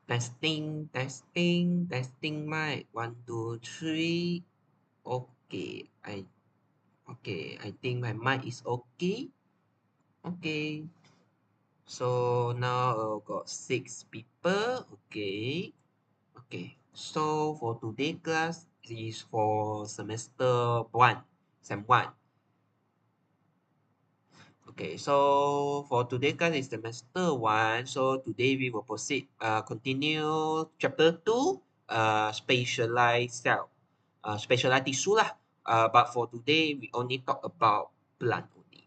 Testing mic 1 2 3. Okay, I think my mic is okay. Okay. So now got 6 people. Okay. Okay. So for today class is for semester 1, sem 1. Okay, so for today class is semester 1. So today we will proceed, continue chapter 2, specialized cell, specialized tissue lah. But for today we only talk about plant only.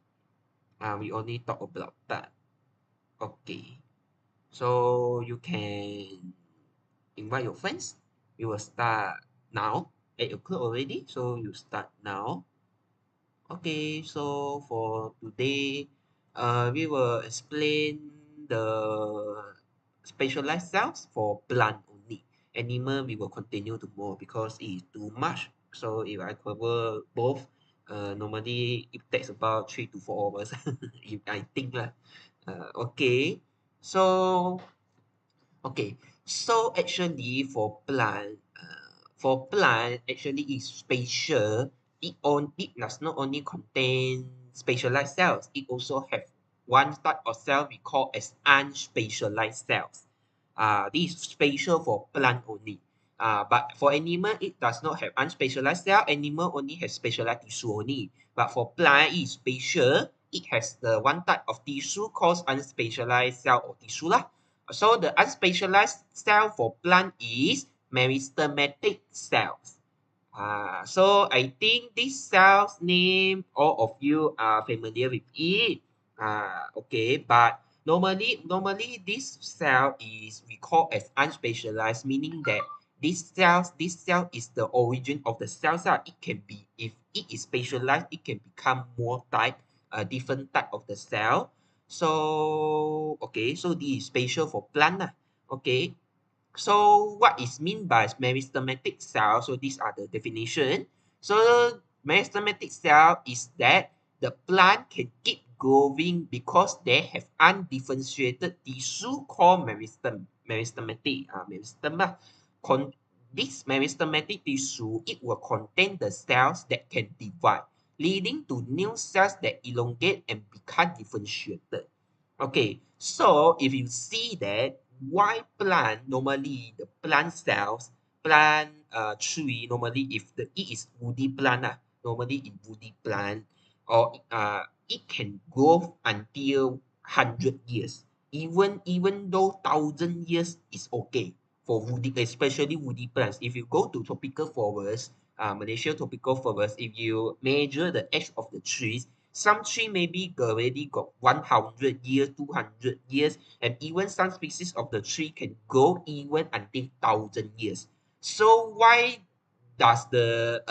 We only talk about plant. Okay, so you can invite your friends. We will start now. 8 o'clock already, so you start now. Okay, so for today, we will explain the specialized cells for plant only. Animal, we will continue tomorrow because it is too much. So if I cover both, normally it takes about 3 to 4 hours, if I think lah. Okay, so actually for plant actually is spatial. It does not only contain specialized cells, it also have one type of cell we call as unspecialized cells. This is spatial for plant only. But for animal, it does not have unspecialized cell. Animal only has specialized tissue only. But for plant, it is spatial. It has the one type of tissue called unspecialized cell or tissue lah. So the unspecialized cell for plant is meristematic cells. So I think these cells name all of you are familiar with it. Okay, but normally this cell is we call as unspecialized, meaning that this cell is the origin of the cells. It can be, if it is specialized, it can become more type, a different type of the cell. So okay, so this is spatial for plant lah. Okay, so what is mean by meristematic cell? So these are the definition. So meristematic cell is that the plant can keep growing because they have undifferentiated tissue called meristematic. Meristem lah. This meristematic tissue, it will contain the cells that can divide, leading to new cells that elongate and become differentiated. Okay, so if you see that why plant, normally the plant cells, plant tree, normally if it is woody plant, normally in woody plant, or it can grow until 100 years. Even though 1,000 years is okay for woody, especially woody plants. If you go to tropical forest, Malaysia tropical forest, if you measure the age of the trees, some tree maybe already got 100 years, 200 years, and even some species of the tree can go even until 1,000 years. So why does the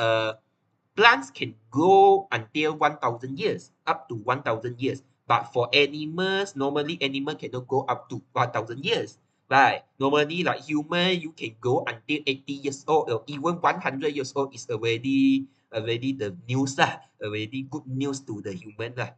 plants can grow until 1,000 years, up to 1,000 years, but for animals, normally animal cannot go up to 1,000 years. Right? Normally, like human, you can go until 80 years old or even 100 years old is already the news lah, already good news to the human lah.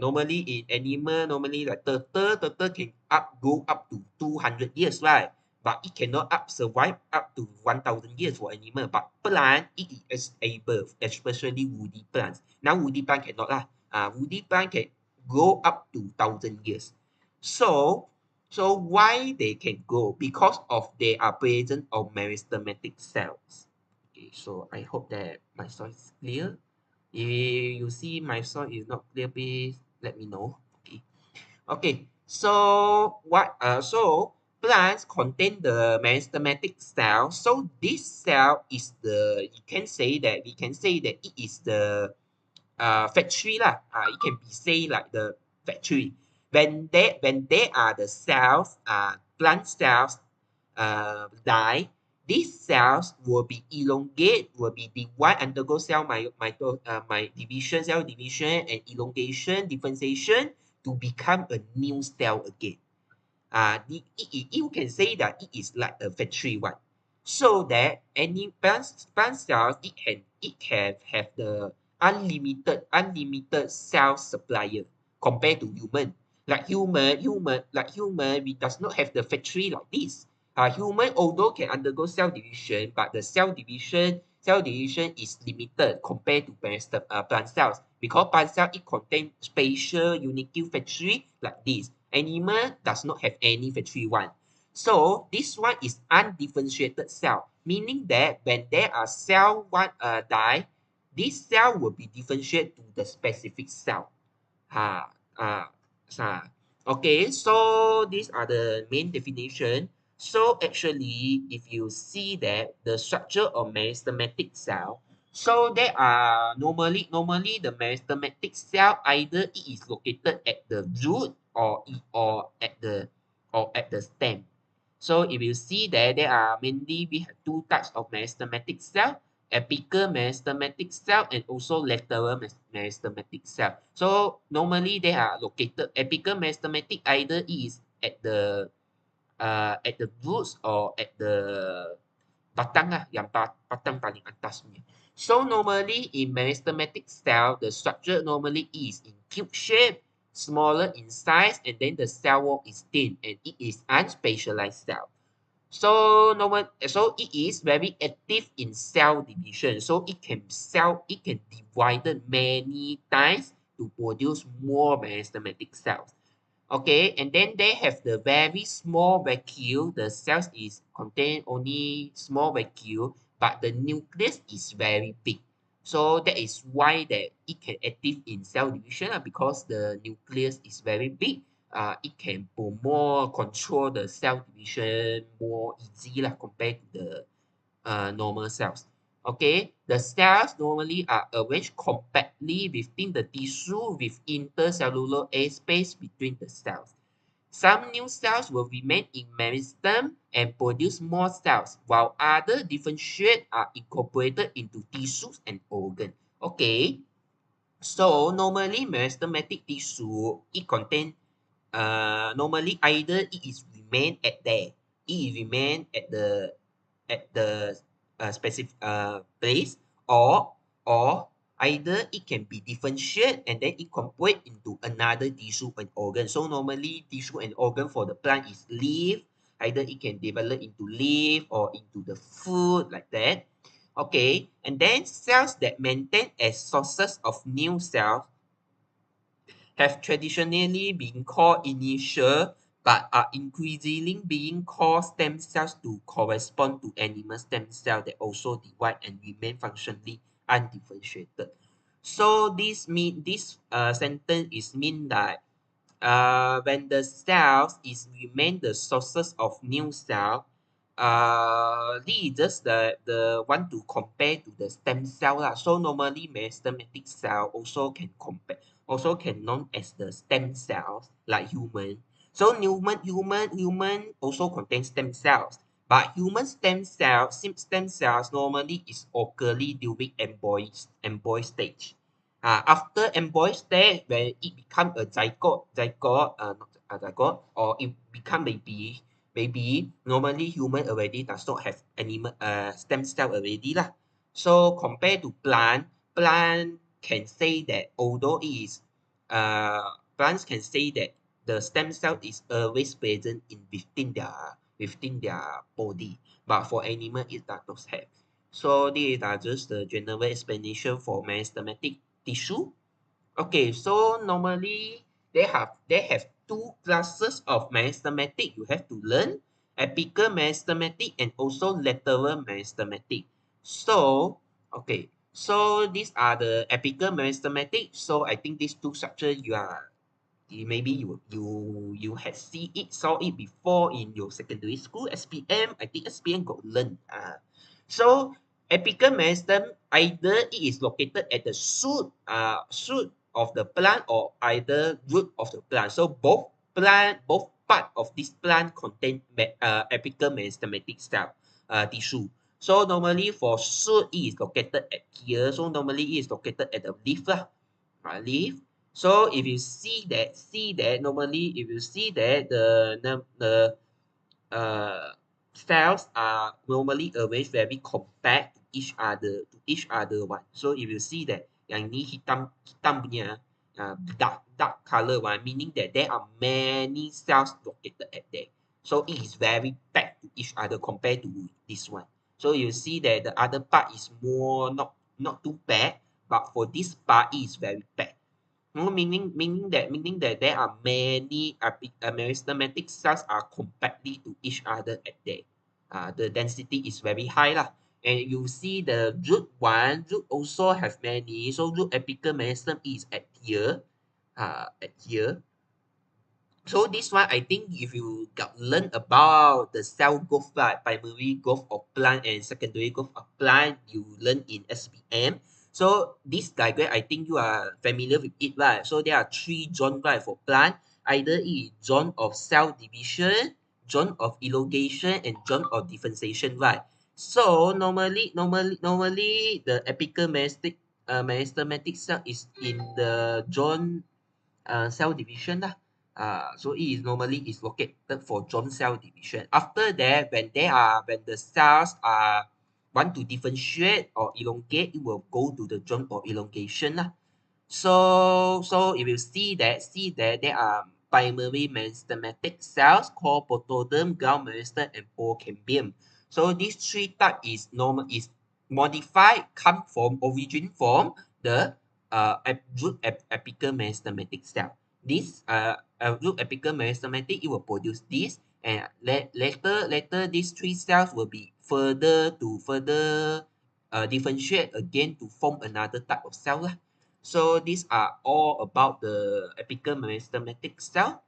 Normally in animal, normally like turtle can go up to 200 years, right? But it cannot survive up to 1,000 years for animal. But plant, it is able, especially woody plants. Now woody plant cannot lah. Woody plant can go up to 1,000 years. So why they can go? Because of they are present of meristematic cells. Okay, so I hope that my sound is clear. If you see my sound is not clear, please let me know. Okay. Okay. So plants contain the meristematic cell. So this cell is we can say that it is the factory lah. It can be say like the factory. When they are the cells, plant cells die, these cells will be elongate, will be divide, undergo cell division, and elongation, differentiation to become a new cell again. You can say that it is like a factory one. So that any plant cells, it can have the unlimited cell supplier compared to human. Like human, we does not have the factory like this. Human although can undergo cell division, but the cell division is limited compared to plant cells, because plant cell it contains spatial unique factory like this. Animal does not have any factory one. So this one is undifferentiated cell, meaning that when there are cell one die, this cell will be differentiated to the specific cell. Ha, uh, okay, so these are the main definition. So actually, if you see that the structure of meristematic cell, so there are normally the meristematic cell either it is located at the root or at the stem. So if you see there are mainly we have two types of meristematic cell, apical meristematic cell and also lateral meristematic cell. So normally they are located apical meristematic either is at the roots or at the batang lah, yang batang paling atas punya. So normally in meristematic cell, the structure normally is in cube shape, smaller in size, and then the cell wall is thin, and it is unspecialized cell. So it is very active in cell division. So it can divide many times to produce more meristematic cells. Okay, and then they have the very small vacuole. The cells is contain only small vacuole, but the nucleus is very big. So that is why that it can active in cell division because the nucleus is very big. It can more control the cell division more easy lah compared to the normal cells. Okay, the cells normally are arranged compactly within the tissue with intercellular air space between the cells. Some new cells will remain in meristem and produce more cells, while other differentiate are incorporated into tissues and organs. Okay, so normally meristematic tissue it contain normally either it is remain at there, it remain at the specific place, or either it can be differentiated and then incorporate into another tissue and organ. So normally tissue and organ for the plant is leaf, either it can develop into leaf or into the food like that. Okay, and then cells that maintain as sources of new cells have traditionally been called initial but are increasingly being called stem cells to correspond to animal stem cells that also divide and remain functionally undifferentiated. So this sentence is mean that when the cells is remain the sources of new cell, this is just the one to compare to the stem cell lah. So normally meristematic cell also can known as the stem cells like human. So human also contains stem cells, but human stem cells normally is occurring during embryo stage. After embryo stage, when it become a not a zygote, or it become baby, normally human already does not have animal stem cell already lah. So compared to plant can say that although it is plants can say that the stem cell is always present in within their body, but for animal it does not have. So these are just the general explanation for meristematic tissue. Okay, so normally they have two classes of meristematic you have to learn: apical meristematic and also lateral meristematic. So okay, so these are the apical meristematic. So I think these two structures maybe you had saw it before in your secondary school SPM. I think SPM got learn. So apical meristem either it is located at the shoot of the plant or either root of the plant. So both part of this plant contain apical meristematic cell tissue. So normally for shoot it is located at here. So normally it is located at the leaf lah. Leaf. So if you see that normally if you see that the cells are normally arranged very compact to each other one. So if you see that yang ni hitam punya dark color one, meaning that there are many cells located at there. So it is very packed to each other compared to this one. So you see that the other part is more not too packed, but for this part it is very packed. Meaning that there are many meristematic cells are compactly to each other at there. The density is very high lah. And you see the root also have many. So root apical meristem is at here. So this one, I think if you got learn about the cell growth, right, primary growth of plant and secondary growth of plant, you learn in SPM. So this diagram, I think you are familiar with it, right? So there are three zones, right, for plant. Either it is zone of cell division, zone of elongation, and zone of differentiation, right? So normally the apical meristematic cell is in the zone cell division lah. So it is normally is located for joint cell division. After that, when the cells are want to differentiate or elongate, it will go to the joint or elongation lah. So if you see that there are primary meristematic cells called protoderm, ground meristem, and procambium. So these three type is modified, come from origin from the root apical meristematic cell. This root apical meristematic, it will produce this, and later these three cells will be further differentiate again to form another type of cell lah. So these are all about the apical meristematic cell.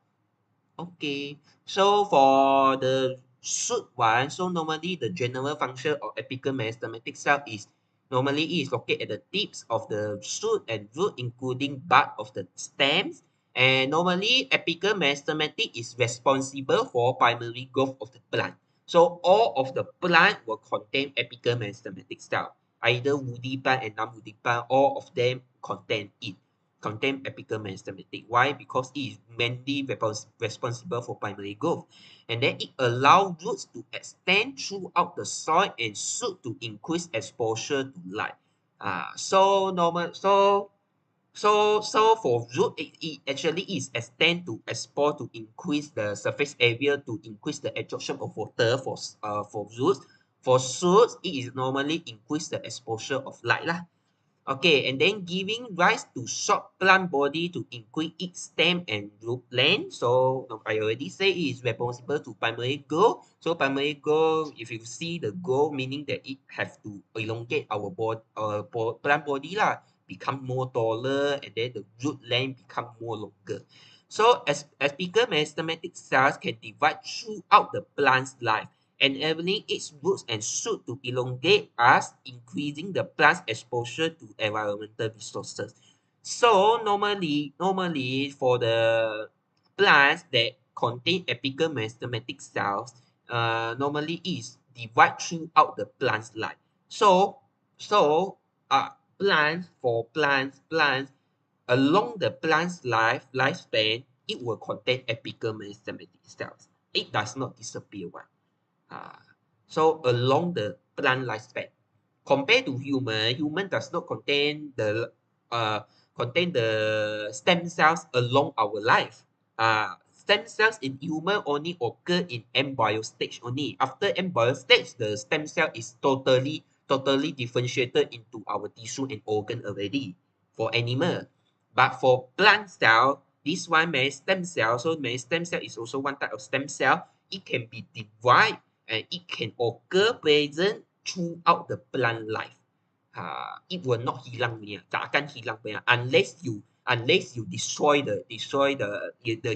Okay, so for the shoot one, so normally the general function of apical meristematic cell is normally it is located at the tips of the shoot and root, including bud of the stems. And normally apical meristematic is responsible for primary growth of the plant. So all of the plant will contain apical meristematic cell. Either woody plant and non-woody plant, all of them contain apical meristematic. Why? Because it is mainly responsible for primary growth. And then it allows roots to extend throughout the soil and shoot to increase exposure to light. So for root, it actually is extend to export to increase the surface area to increase the absorption of water for roots. For shoots, it is normally increase the exposure of light lah. Okay, and then giving rise to short plant body to increase its stem and root length. So I already say it is responsible to primary growth. So primary growth, if you see the growth, meaning that it have to elongate our plant body lah, become more taller, and then the root length become more longer. So as apical meristematic cells can divide throughout the plant's life, enabling its roots and shoot to elongate us, increasing the plant's exposure to environmental resources. So normally for the plants that contain apical meristematic cells, normally is divide throughout the plant's life. So plants along the plant's lifespan, it will contain apical meristematic cells. It does not disappear one. So along the plant lifespan, compared to human does not contain the stem cells along our life. Stem cells in human only occur in embryo stage only. After embryo stage, the stem cell is totally differentiated into our tissue and organ already for animal. But for plant cell, this one meristem cell. So meristem cell is also one type of stem cell. It can be divided and it can occur present throughout the plant life. It will not hilang punya, tak akan hilang punya unless you destroy the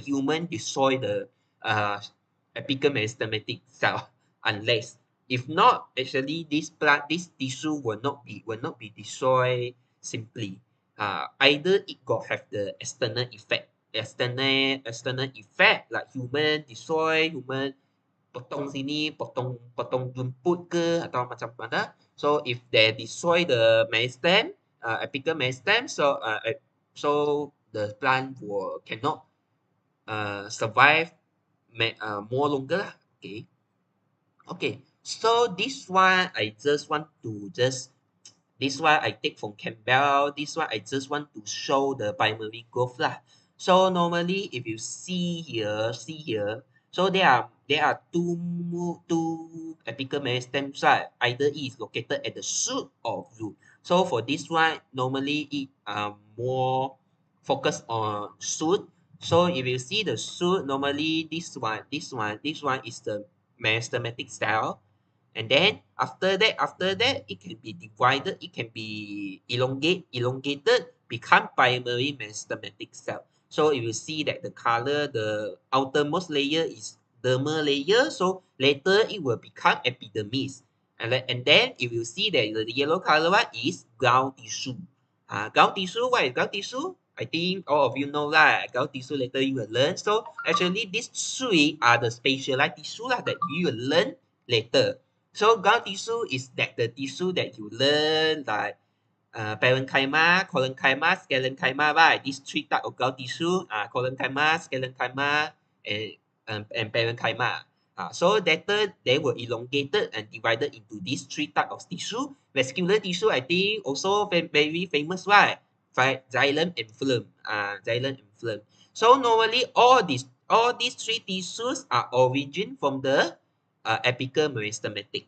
human destroy the apical meristematic cell. Unless if not, actually this tissue will not be destroyed simply. Either it got have the external effect like human destroy, human potong sini, potong rumput ke atau macam mana. So if they destroy the meristem, apical meristem, so the plant cannot survive more longer lah. Okay. So this one I take from Campbell. This one I just want to show the primary growth lah. So normally if you see here, So there are two apical meristem site. Either it is located at the shoot or root. So for this one, normally it more focused on shoot. So if you see the shoot, normally this one is the meristematic cell. And then after that, it can be divided, it can be elongated, become primary meristematic cell. So if you see that the color, the outermost layer is dermal layer, so later it will become epidermis. And then if you see that the yellow color one is ground tissue. Ground tissue, what is ground tissue? I think all of you know lah. Ground tissue later you will learn. So actually these three are the specialized tissue lah that you will learn later. So ground tissue is that the tissue that you learn like parenchyma, collenchyma, scalenchyma, right? These three type of ground tissue, collenchyma, scalenchyma, and parenchyma. So later they were elongated and divided into these three type of tissue. Vascular tissue, I think, also very famous, right? Xylem and Phloem. Xylem and Phloem. So normally all these three tissues are origin from the apical meristematic.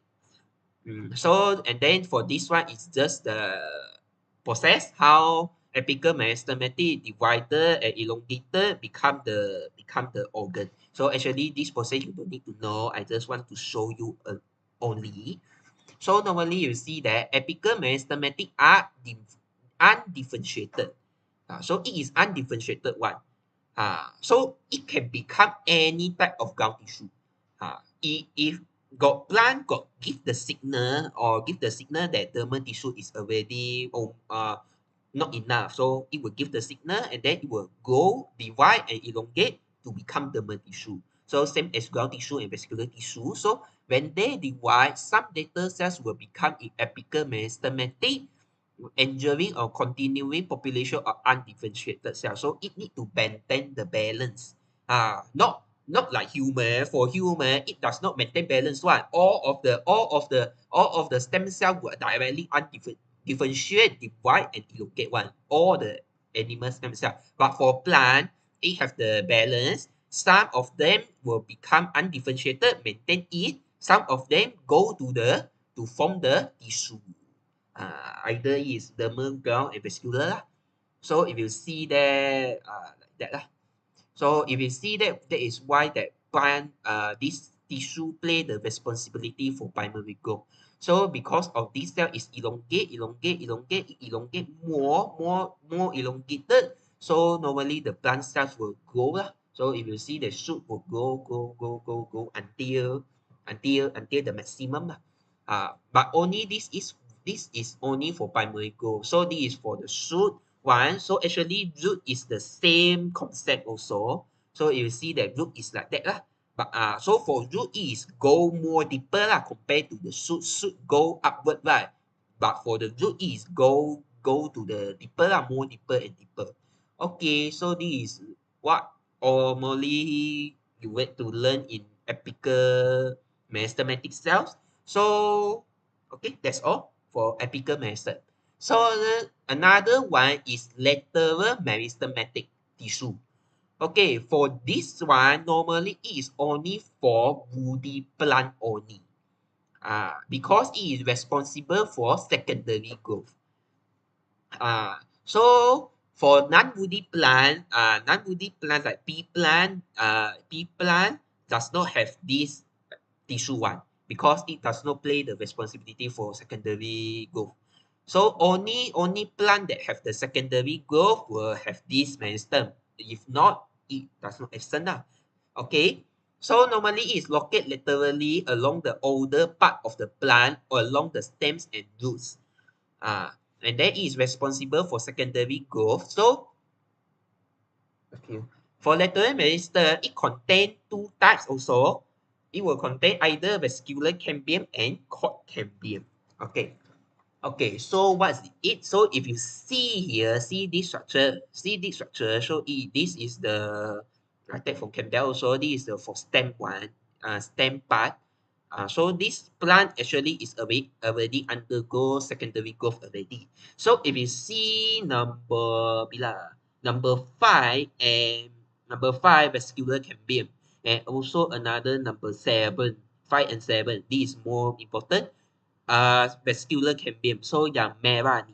So and then for this one, it's just the process how apical meristematic divided and elongated become the organ. So actually this process you don't need to know. I just want to show you only. So normally you see that apical meristematic are undifferentiated. So it is undifferentiated one. So it can become any type of ground tissue. If got plant got give the signal that dermal tissue is already not enough, so it will give the signal and then it will go divide and elongate to become dermal tissue. So same as ground tissue and vascular tissue. So when they divide, some data cells will become apical meristematic, enduring or continuing population of undifferentiated cells. So it need to maintain the balance. Not like human. For human, it does not maintain balance. One, all of the stem cell will directly differentiate, divide, and elongate one. All the animal stem cell. But for plant, it have the balance. Some of them will become undifferentiated, maintain it. Some of them go to form the tissue. Either is dermal, ground, and vascular lah. So if you see that like that lah. So if you see that, that is why that plant this tissue play the responsibility for primary growth. So because of this cell is elongate more elongated. So normally the plant cells will grow lah. So if you see the shoot will go until the maximum lah. But only this is only for primary growth. So this is for the shoot one. So actually root is the same concept also. So you see that root is like that lah. But so for root is go more deeper lah compared to the shoot. Shoot go upward, right? But for the root is go to the deeper lah, more deeper and deeper. Okay, so this is what normally you went to learn in apical meristematic cells. So okay, that's all for apical meristem. So another one is lateral meristematic tissue. Okay, for this one, normally it is only for woody plant only. Because it is responsible for secondary growth. So for non-woody plant, like pea plant does not have this tissue one because it does not play the responsibility for secondary growth. So only plant that have the secondary growth will have this meristem. If not, it does not extend. Okay. So normally it is located laterally along the older part of the plant or along the stems and roots. And then it is responsible for secondary growth. So okay. For lateral meristem, it contains two types also. It will contain either vascular cambium and cord cambium. Okay. Okay, so what's it? So if you see here, see this structure. So this is the I take from Campbell also. This is the for stem one, stem part. So this plant actually is already undergo secondary growth already. So if you see number 5 and number 5 vascular cambium. And also another number 7, 5 and 7. This is more important. Vascular cambium. So yang merah ni.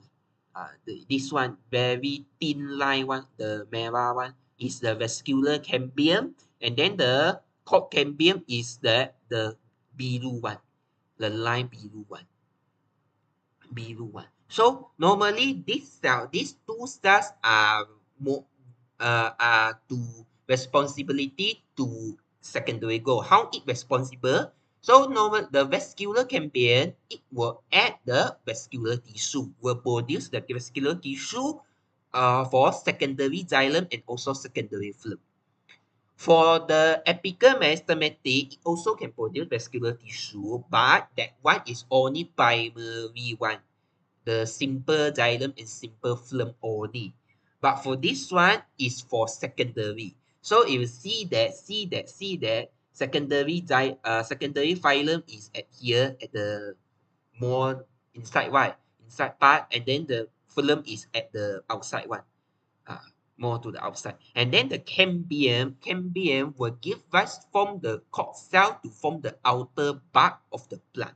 This one very thin line one, the merah one is the vascular cambium, and then the cord cambium is the biru one, the line biru one. So normally these two cells are more to responsibility to secondary goal. How it responsible? So normal the vascular cambium, it will add the vascular tissue, will produce the vascular tissue for secondary xylem and also secondary phloem. For the apical meristematic, it also can produce vascular tissue, but that one is only primary one, the simple xylem and simple phloem only. But for this one is for secondary. So if you see that secondary phylum is at here at the more inside one, inside part, and then the phloem is at the outside one. More to the outside. And then the cambium will give rise from the cord cell to form the outer bark of the plant.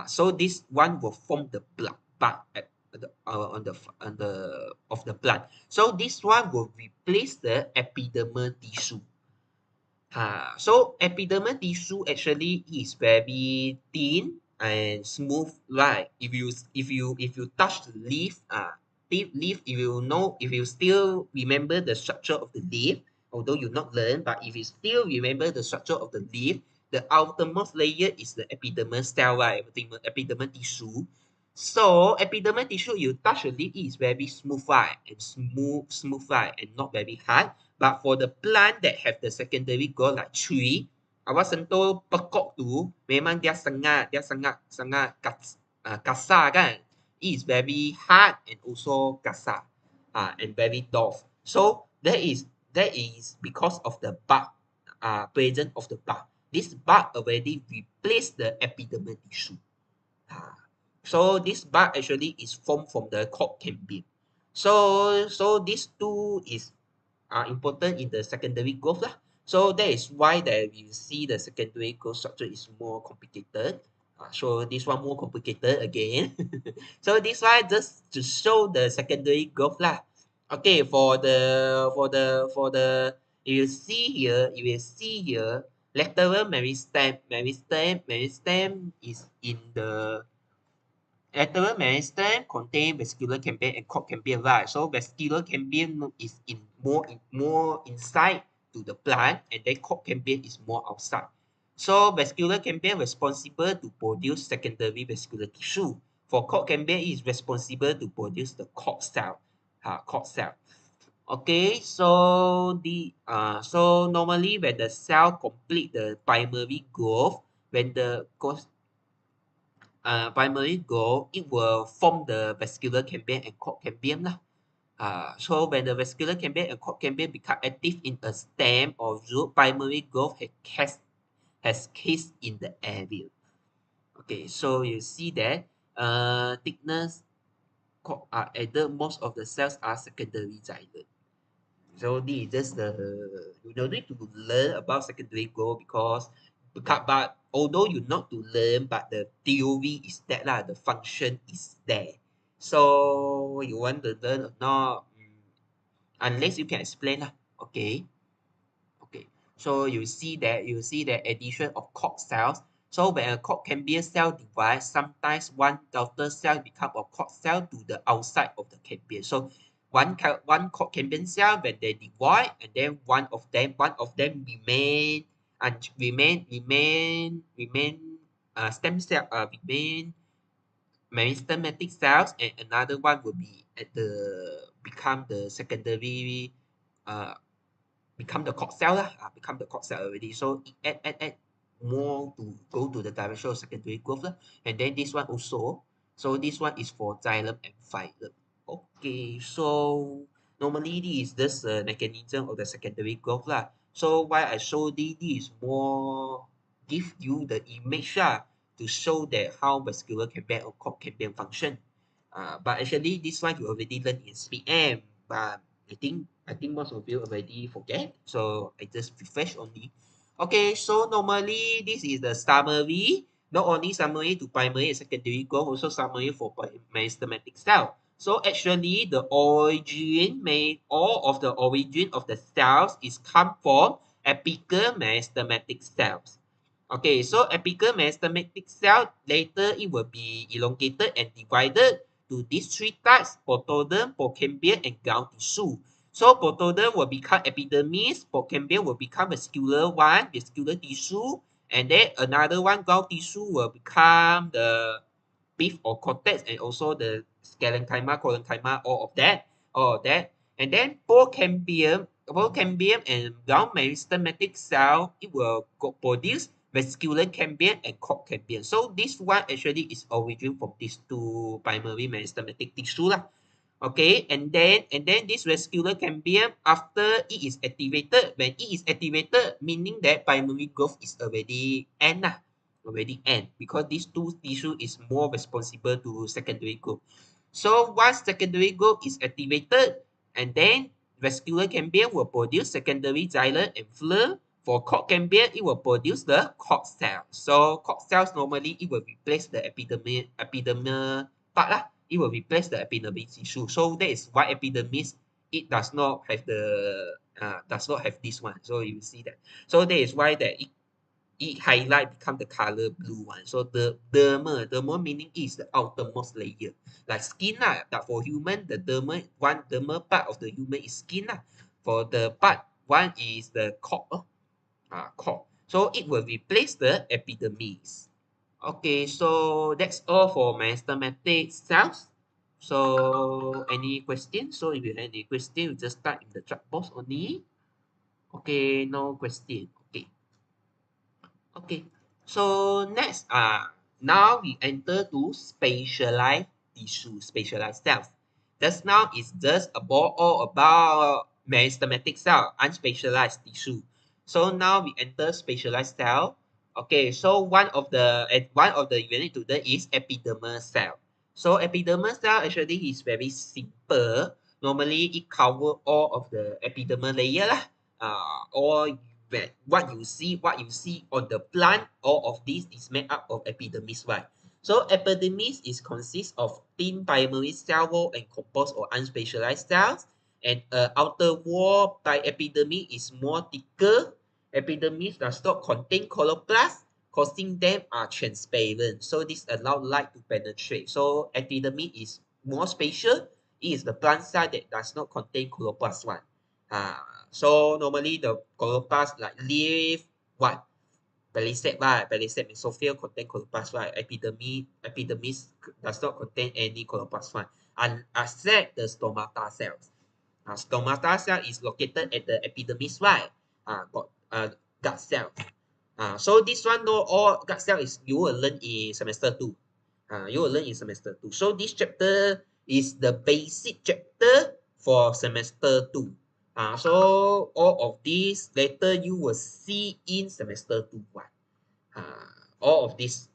So this one will form the bark at the, on the of the plant. So this one will replace the epidermal tissue. So epidermal tissue actually is very thin and smooth, right? If you touch the leaf, leaf, if you still remember the structure of the leaf, although you not learn, but if you still remember the structure of the leaf, the outermost layer is the epidermal cell, right? Epidermal tissue. So epidermal tissue, you touch the leaf, is very smooth, right? And smooth, right? And not very hard. But for the plant that have the secondary growth like tree, awak sentuh pekok tu, memang dia sangat kasar kan. It is very hard and also kasar, and very tough. So that is because of the bark, presence of the bark. This bark already replaced the epidermal tissue. So this bark actually is formed from the cord cambium. So these two is important in the secondary growth lah. So that is why that you see the secondary growth structure is more complicated. So this one more complicated again. So this one just to show the secondary growth lah. Okay, for the you see here, lateral meristem is in the lateral meristem contain vascular cambium and cord cambium, right? So vascular cambium is more inside to the plant, and then cord cambium is more outside. So vascular cambium responsible to produce secondary vascular tissue. For cord cambium is responsible to produce the cord cell. Okay, so so normally when the cell complete the primary growth, when the primary growth, it will form the vascular cambium and cord cambium lah. So when the vascular cambium and cord cambium become active in a stem or root, primary growth has case in the area. Okay, so you see that thickness either most of the cells are secondary xylem. So this is just you don't need to learn about secondary growth but although you not to learn, but the theory is that lah, the function is there. So you want to learn or not, unless you can explain lah. Okay. So you see that addition of cord cells. So when a cord cambium cell divides, sometimes one daughter cell become a cord cell to the outside of the cambium. So one cord cambium cell, when they divide, and then one of them remain stem cell, remain meristematic cells, and another one will be become the secondary become the cord cell lah, become the cord cell already. So it add more to go to the direction of secondary growth lah. And then this one also. So this one is for xylem and phloem. Okay, so normally this is just a mechanism of the secondary growth lah. So why I show this is more give you the image lah, to show that how vascular cambium or cord cambium function. But actually this one you already learned in STPM, but I think most of you already forget, so I just refresh only. Okay, so normally this is the summary, not only summary to primary and secondary growth, also summary for meristematic cell. So actually the origin all of the origin of the cells is come from apical meristematic cells. Okay, so apical meristematic cell later it will be elongated and divided to these three types: protoderm, procambium, and ground tissue. So protoderm will become epidermis, procambium will become vascular one, vascular tissue, and then another one, ground tissue, will become the beef or cortex, and also the sclerenchyma, collenchyma, all of that. And then procambium and ground meristematic cell, it will produce vascular cambium and cord cambium. So this one actually is origin from these two primary meristematic tissue lah. Okay, and then this vascular cambium, after it is activated, when it is activated, meaning that primary growth is already end lah, already end, because these two tissue is more responsible to secondary growth. So once secondary growth is activated, and then vascular cambium will produce secondary xylem and phloem. For cord cambium, it will produce the cord cell. So cord cells normally it will replace the epidermal part lah. It will replace the epidermis tissue. So that is why epidermis it does not have this one. So you see that. So that is why that it highlight become the color blue one. So the dermal meaning is the outermost layer, like skin lah. But for human, the dermal part of the human is skin lah. For the part one is the cord, cord. So it will replace the epidermis. Okay, so that's all for meristematic cells. So any questions? So if you have any question, you just type in the chat box only. Okay, no question. Okay. Okay. So next, now we enter to specialized tissue, specialized cells. Just now is just all about meristematic cell, unspecialized tissue. So now we enter specialized cell. Okay, so one of the you need to learn is epidermal cell. So epidermal cell actually is very simple. Normally it cover all of the epidermal layer lah. All what you see on the plant, all of this is made up of epidermis, right? So epidermis is consists of thin primary cell wall and composed or unspecialized cells, and outer wall by epidermis is more thicker. Epidermis does not contain chloroplast, causing them are transparent. So this allow light to penetrate. So epidermis is more spatial. It is the plant cell that does not contain chloroplast one. So normally the chloroplast like leaf, what? Palisade, right? Palisade mesophil contain chloroplast, right? Epidermis does not contain any chloroplast one. Except the stomata cells. Stomata cell is located at the epidermis, right? Got gut cell. So this one, no, all gut cell is you will learn in semester 2. You will learn in semester 2. So this chapter is the basic chapter for semester 2. So all of these later you will see in semester 2 one. All of this,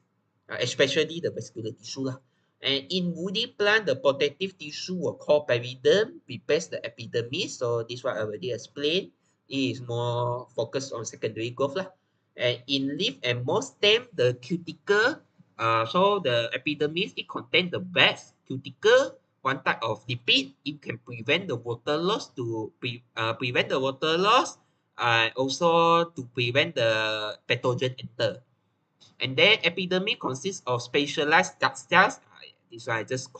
especially the vascular tissue lah. And in woody plant, the protective tissue will call periderm, prepares the epidermis. So this one I already explained. It is more focused on secondary growth lah. And in leaf and moss stem, the cuticle. So the epidermis it contains the wax cuticle, one type of lipid. It can prevent the water loss prevent the water loss, and also to prevent the pathogen enter. And then epidermis consists of specialized gut cells. This one I just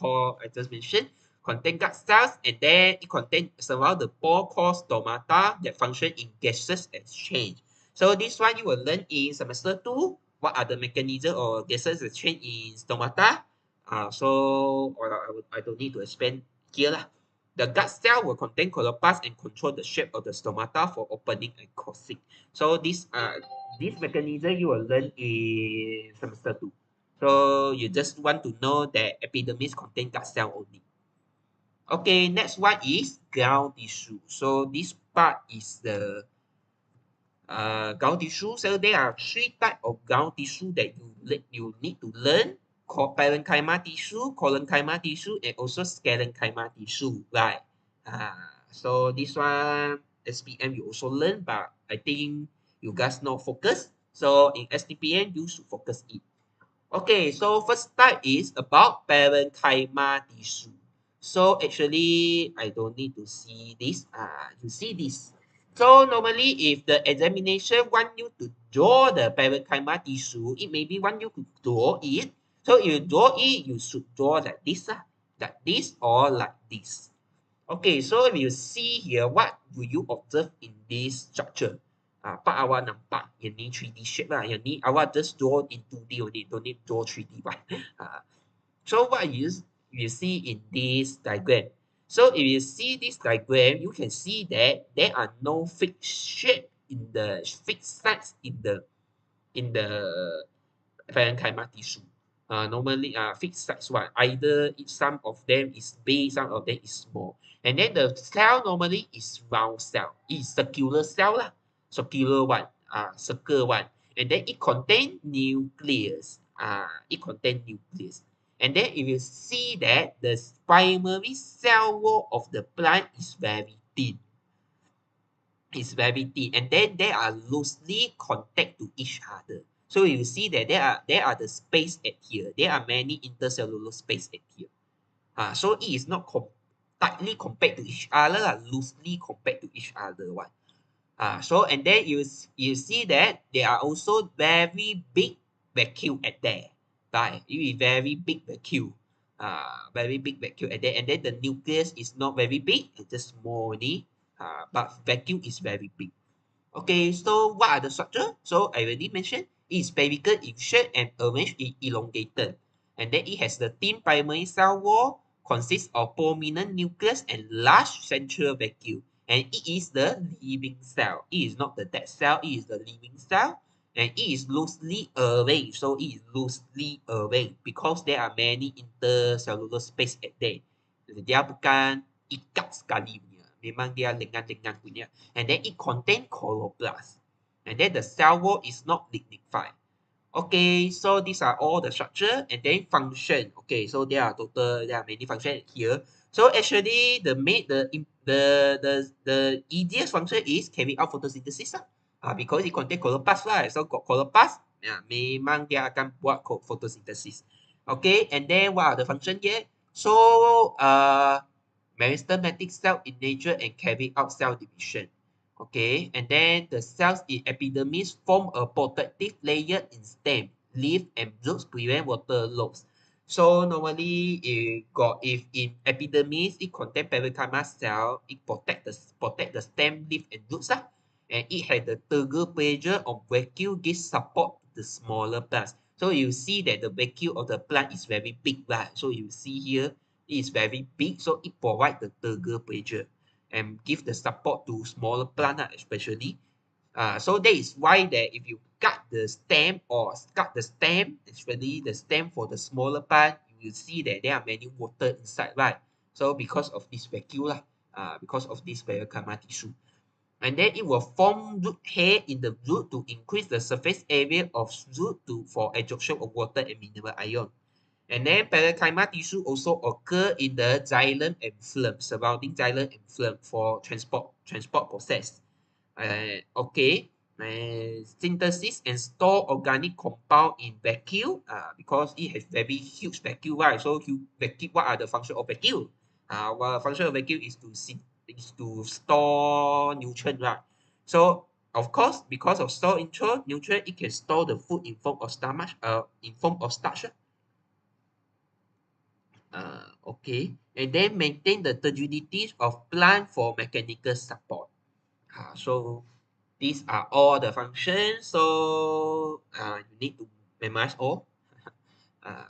mentioned, contain gut cells, and then it contains surround the pore called stomata that function in gaseous exchange. So this one you will learn in semester 2. What are the mechanism or gaseous exchange in stomata? I don't need to explain here lah. The gut cell will contain chloroplast and control the shape of the stomata for opening and closing. So this mechanism you will learn in semester 2. So you just want to know that epidermis contain gut cell only. Okay, next one is ground tissue. So this part is the ground tissue. So there are 3 types of ground tissue that you need to learn: parenchyma tissue, collenchyma tissue, and also sclerenchyma tissue, right? So this one SPM you also learn, but I think You guys not focus. So in STPM, you should focus it. Okay, so first type is about parenchyma tissue. So actually, I don't need to see this. You see this. So normally, if the examination want you to draw the parenchyma tissue, it maybe want you to draw it. So if you draw it, you should draw like this or like this. Okay, so if you see here, what do you observe in this structure? Pak awak nampak yang ni 3D shape lah. Yang ni awak just draw in 2D only, don't need draw 3D one. So what you see in this diagram? So if you see this diagram, you can see that there are no fixed shape in the fixed sites in the parenchyma tissue. Normally, fixed size one. Either some of them is big, some of them is small. And then the cell normally is round cell. It's circular cell lah. Circular one. Circle one. And then it contain nucleus. It contain nucleus. And then if you see that the primary cell wall of the plant is very thin. It's very thin. And then they are loosely contact to each other. So you see that there are the space at here. There are many intercellular space at here. So it is not tightly compact to each other, loosely compact to each other one. So and then you see that there are also very big vacuole at there. Right? It is very big vacuole. Very big vacuole at there. And then the nucleus is not very big, it's just small only. But vacuole is very big. Okay, so what are the structure? So I already mentioned it is spherical in shape and arranged elongated. And then it has the thin primary cell wall, consists of prominent nucleus and large central vacuole. And it is the living cell. It is not the dead cell, it is the living cell. And it is loosely arranged. So it is loosely arranged because there are many intercellular space at there. Dia bukan ikat sekali punya. Memang dia lengan-lengan punya. And then it contain chloroplast. And then the cell wall is not lignified. Okay, so these are all the structure and then function. Okay, so there are many functions here. So actually the easiest function is carry out photosynthesis lah. Because it contain chloroplast lah. So got chloroplast, memang dia akan buat photosynthesis. Okay, and then what are the function here? So meristematic cell in nature and carry out cell division. Okay, and then the cells in epidermis form a protective layer in stem, leaf, and roots prevent water loss. So normally, if in epidermis it contain parenchyma cell, it protect the stem, leaf, and roots lah. And it has the turgor pressure on vacuole gives support to the smaller plants. So you see that the vacuole of the plant is very big, right? So you see here it is very big, so it provides the turgor pressure and give the support to smaller plant, especially. So that is why that if you cut the stem, especially the stem for the smaller plant, you will see that there are many water inside, right? So because of this vacuole, because of this parenchyma tissue. And then it will form root hair in the root to increase the surface area of root for absorption of water and mineral ion. And then parenchyma tissue also occur in the xylem and phloem, surrounding xylem and phloem for transport process. Okay, synthesis and store organic compound in vacuole because it has very huge vacuole, right? So vacuole, what are the function of vacuole? Well, function of vacuole is to store nutrient, right? So of course, because of store nutrient, it can store the food in form of starch. Okay, and then maintain the turgidity of plant for mechanical support. So these are all the functions. So you need to memorize all.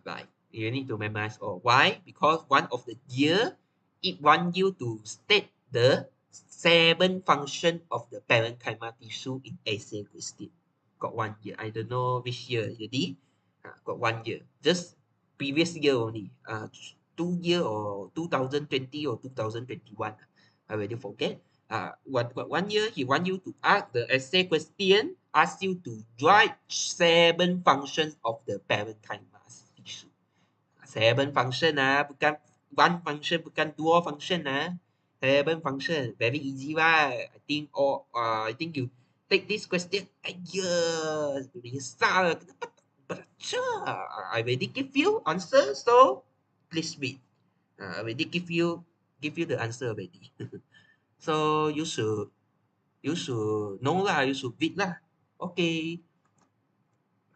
Right. You need to memorize all. Why? Because one of the year it want you to state the 7 function of the parenchyma tissue in essay question. Got 1 year. I don't know which year. Jadi, got 1 year. Just previous year only. 2 year or 2020 or 2021. I already forget. 1 year he want you to ask the essay question, ask you to write 7 functions of the parenchyma tissue. 7 function bukan 1 function, bukan 2 function 7 function, very easy right? I think take this question. Ayah, risau. Kenapa tak baca? I already give you answer, so please read. I already give you the answer already. So you should know lah. You should read lah. Okay.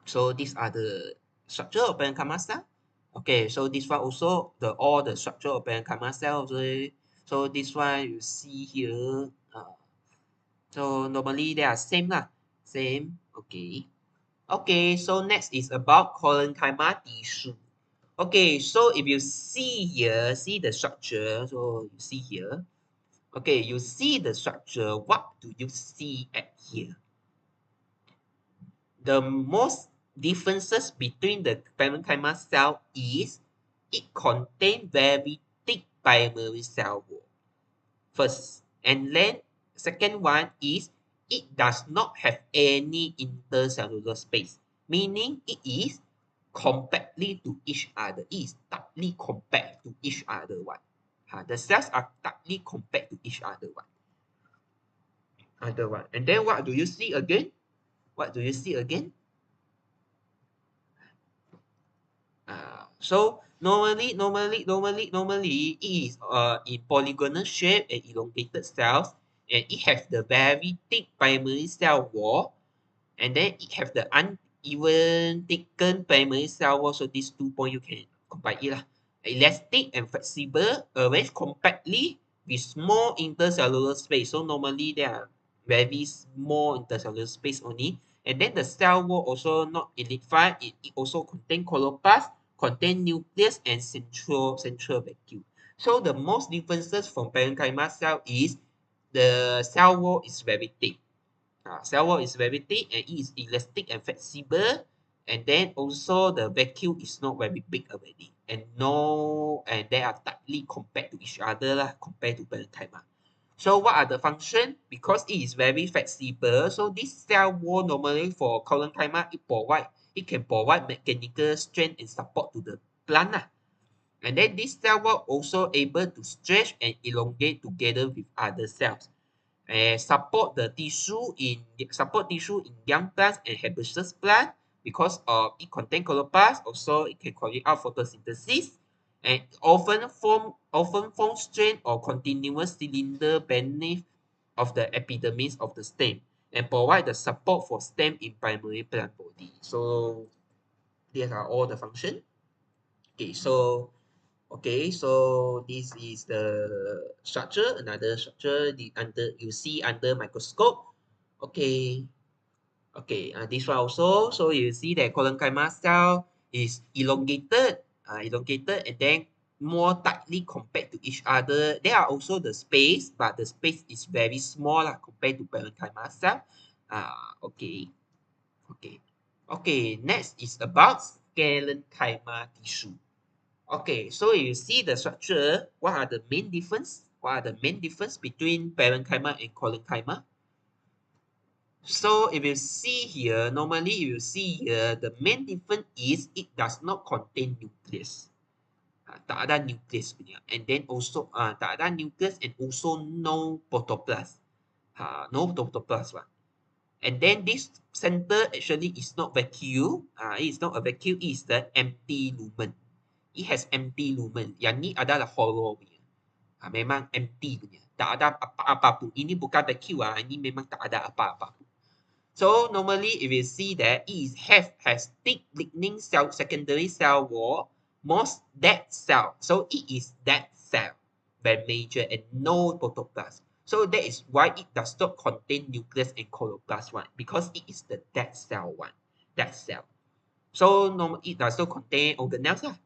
So these are the structure of parenchyma cell. Okay, so this one also all the structure of parenchyma cell. So this one you see here. So normally they are same lah, same. Okay. Okay, so next is about collenchyma tissue. Okay, so if you see here, see the structure. So you see here. Okay, you see the structure. What do you see at here? The most differences between the parenchyma cell is it contains very thick primary cell wall. First, and then second one is it does not have any intercellular space, meaning it is compactly to each other. It is tightly compact to each other one. The cells are tightly compact to each other one. And then what do you see again? What do you see again? So normally it is in polygonal shape and elongated cells, and it has the very thick primary cell wall, and then it have the uneven thickened primary cell wall. So these 2 points you can combine it lah. Elastic and flexible, arranged compactly with small intercellular space. So normally there are very small intercellular space only. And then the cell wall also not elliptified. It also contain chloroplast, contain nucleus and central vacuole. So the most differences from parenchyma cell is the cell wall is very thick. Cell wall is very thick and it is elastic and flexible, and then also the vacuole is not very big already, and they are tightly compared to each other lah, compared to parenchyma. So what are the function? Because it is very flexible, so this cell wall normally for collenchyma it can provide mechanical strength and support to the plant lah. And then this cell wall also able to stretch and elongate together with other cells. Support tissue in young plants and herbaceous plants because it contains chloroplast. Also, it can carry out photosynthesis, and often form strand or continuous cylinder beneath of the epidermis of the stem and provide the support for stem in primary plant body. So these are all the function. Okay, so this is the structure, another structure you see under microscope. Okay, this one also. So you see that collenchyma cell is elongated, and then more tightly compared to each other. There are also the space, but the space is very small compared to parenchyma cell. Okay. Next is about sclerenchyma tissue. Okay, so you see the structure. What are the main difference? What are the main difference between parenchyma and collenchyma? So if you see here, normally you see here, the main difference is it does not contain nucleus. Tak ada nucleus punya. And then also tak ada nucleus and also no protoplast. No protoplast one. And then this center actually is not vacuole. It is not a vacuole. It is the empty lumen. It has empty lumen. Yang ni adalah hollow punya. Memang empty punya. Tak ada apa-apa pun. Ini bukan vacuole. Ini memang tak ada apa-apa pun. So normally if you see that it has thick lignin cell secondary cell wall, most dead cell. So it is dead cell, very major and no protoplast. So that is why it does not contain nucleus and chloroplast one, because it is the dead cell one. Dead cell. So it does not contain organelles lah.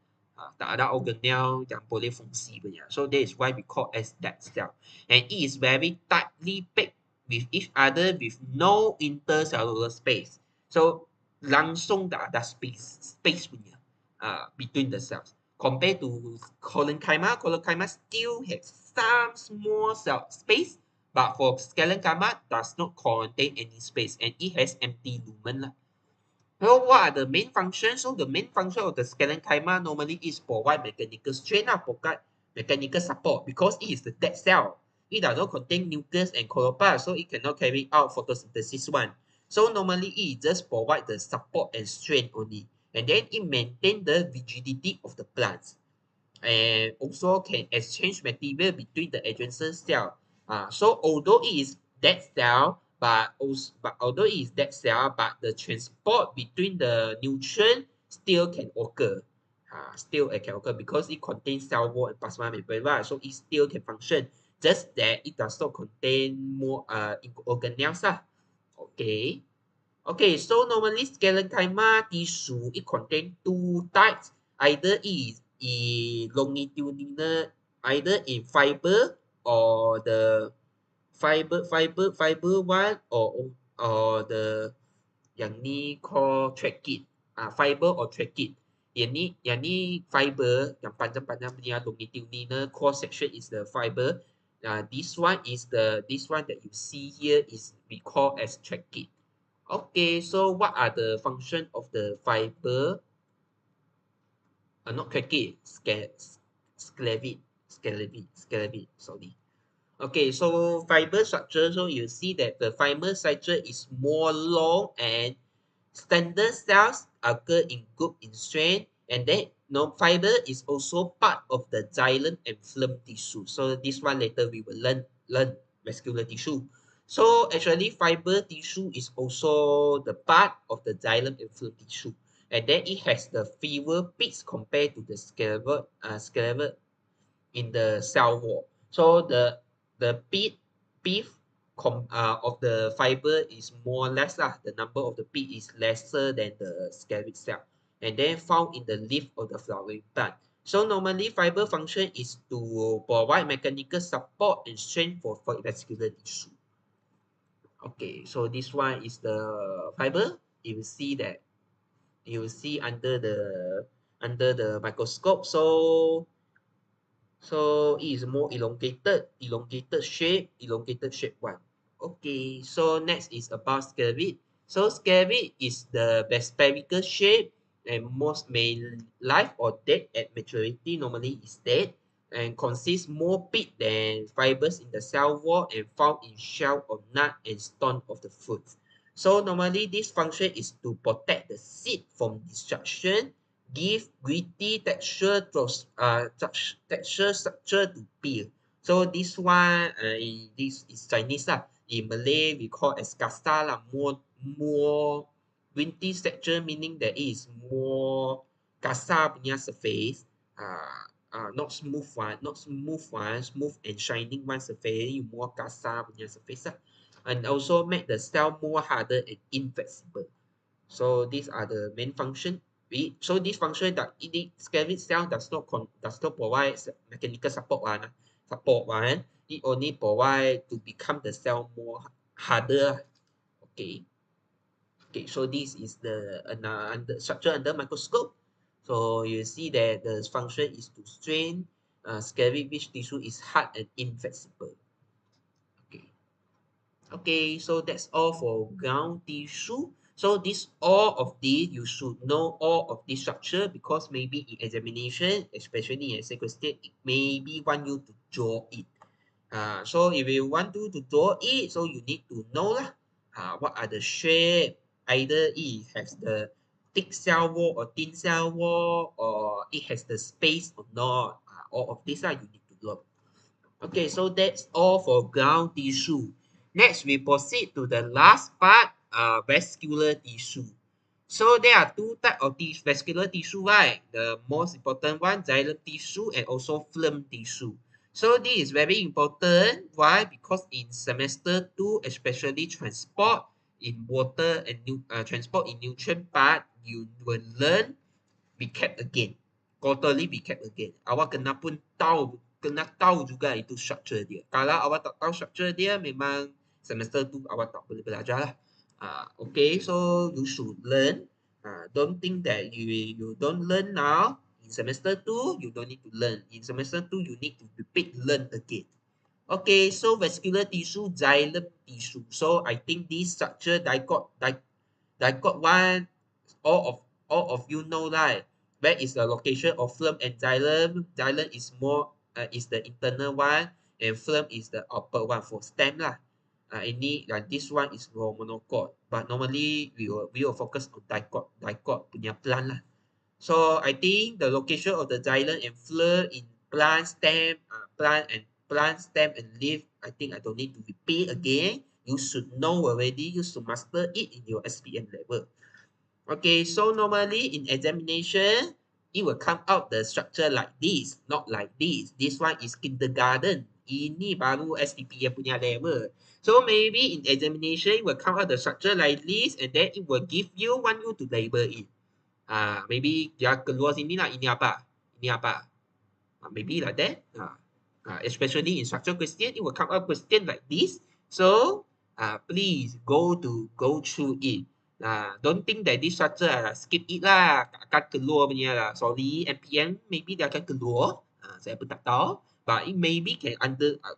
Tak ada organelle yang boleh fungsi punya. So that is why we call as dead cell. And it is very tightly packed with each other with no intercellular space. So langsung tak ada space punya between the cells. Compared to collenchyma still has some small cell space, but for sclerenchyma does not contain any space and it has empty lumen lah. So what are the main functions? So the main function of the sclerenchyma normally is provide mechanical strength, provide mechanical support because it is the dead cell. it does not contain nucleus and chloroplast, so it cannot carry out photosynthesis one. So normally it just provide the support and strength only, and then it maintain the rigidity of the plants, and also can exchange material between the adjacent cell. So although it is dead cell, but the transport between the nutrient still can occur. Still it can occur because it contains cell wall and plasma membrane, right? So it still can function. Just that it does not contain more organelles. Okay. Okay, so normally sclerenchyma tissue, it contains two types. Either is in longitudinal, either in fiber or the fiber one, or the yang ni call trachea. Fiber or trachea. Yang ni fiber, yang panjang-panjang punya longitudinal cross section is the fiber. This one that you see here is we call as trachea. Okay, so what are the function of the fiber? Not trachea, sclevid, sorry. Okay, so fiber structure, so you see that the fiber structure is more long, and standard cells occur in group in strand, and then no fiber is also part of the xylem and phloem tissue. So this one later we will learn vascular tissue. So actually fiber tissue is also the part of the xylem and phloem tissue, and then it has the fewer peaks compared to the scleral in the cell wall. So the pith of the fiber is more or less the number of the pith is lesser than the scleral cell, and then found in the leaf of the flowering plant. So normally fiber function is to provide mechanical support and strength for vascular tissue. Okay, so this one is the fiber. You will see that you will see under the microscope. So it is more elongated shape one. Okay, so next is about scavid. So scavid is the spherical shape, and most may live or dead at maturity, normally is dead, and consists more pit than fibers in the cell wall and found in shell or nut and stone of the fruit. So normally this function is to protect the seed from destruction, give gritty texture structure to peel. So this one, this is Chinese lah. In Malay, we call as kasta lah. More gritty texture, meaning that it is more kasar punya surface. Not smooth one, smooth and shining one surface, more kasar punya surface lah. And also make the cell more harder and inflexible. So these are the main function. So this function that scavid cell does not provide mechanical support one. It only provide to become the cell more harder. Okay. Okay, so this is the structure under microscope. So you see that the function is to strain scavid, which tissue is hard and inflexible. Okay. Okay, so that's all for ground tissue. So all of these, you should know all of this structure, because maybe in examination, especially in essay question, it maybe want you to draw it. So if you want to draw it, so you need to know what are the shape. Either it has the thick cell wall or thin cell wall, or it has the space or not. All of these you need to know. Okay, so that's all for ground tissue. Next, we proceed to the last part, vascular tissue. So there are two types of vascular tissue, right? The most important one, xylem tissue, and also phloem tissue. So this is very important. Why? Because in semester 2, especially transport in water and transport in nutrient part, you will learn recap again. Quarterly recap again. Awak kena tahu juga itu structure dia. Kalau awak tak tahu structure dia, memang semester tu awak tak boleh belajar lah. Okay, so you should learn. Don't think that you don't learn now. In semester 2, you don't need to learn. In semester 2, you need to learn again. Okay, so vascular tissue, xylem tissue. So I think this structure dicot one, all of you know, right? Where is the location of phloem and xylem? Xylem is the internal one, and phloem is the upper one for stem lah. Ini this one is for monocot, but normally we will focus on dicot punya plant lah. So I think the location of the xylem and phloem in plant stem, plant stem and leaf, I think I don't need to repeat again. You should know already. You should master it in your SPM level. Okay, so normally in examination, it will come out the structure like this, not like this. This one is kindergarten. Ini baru STPM punya level. So maybe in examination, it will come out the structure like this, and then it will want you to label it. Maybe dia keluar sini lah, ini apa? Ini apa? Maybe like that. Especially in structural question, it will come out question like this. So please go through it. Don't think that this structure skip it lah, akan keluar punya lah. Sorry, MPM maybe dia akan keluar. Saya pun tak tahu. But it maybe can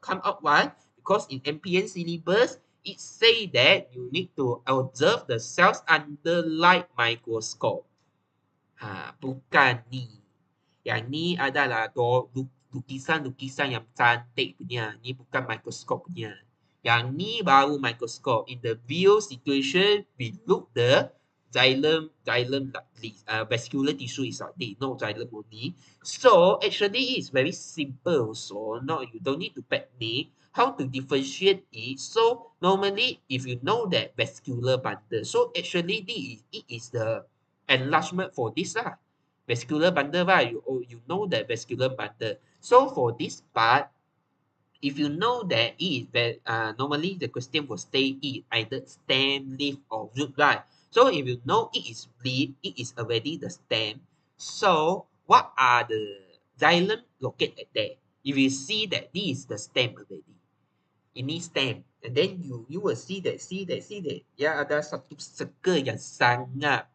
come out one because in MPM syllabus it say that you need to observe the cells under light microscope. Bukan ni. Yang ni adalah lukisan-lukisan yang cantik punya. Ni bukan mikroskop punya. Yang ni baru mikroskop. In the view situation, we look the xylem vascular tissue is like this, no xylem only. So actually it's very simple. So no, you don't need to panic. How to differentiate it? So normally, if you know that vascular bundle, so actually it is the enlargement for this lah. Vascular bundle, right? You know that vascular bundle. So for this part, if you know that it is normally the question will stay either stem, leaf, or root, right? So if you know it is leaf, it is already the stem. So what are the xylem located there? If you see that this is the stem already, ini stem, and then you will see that ya ada satu circle yang sangat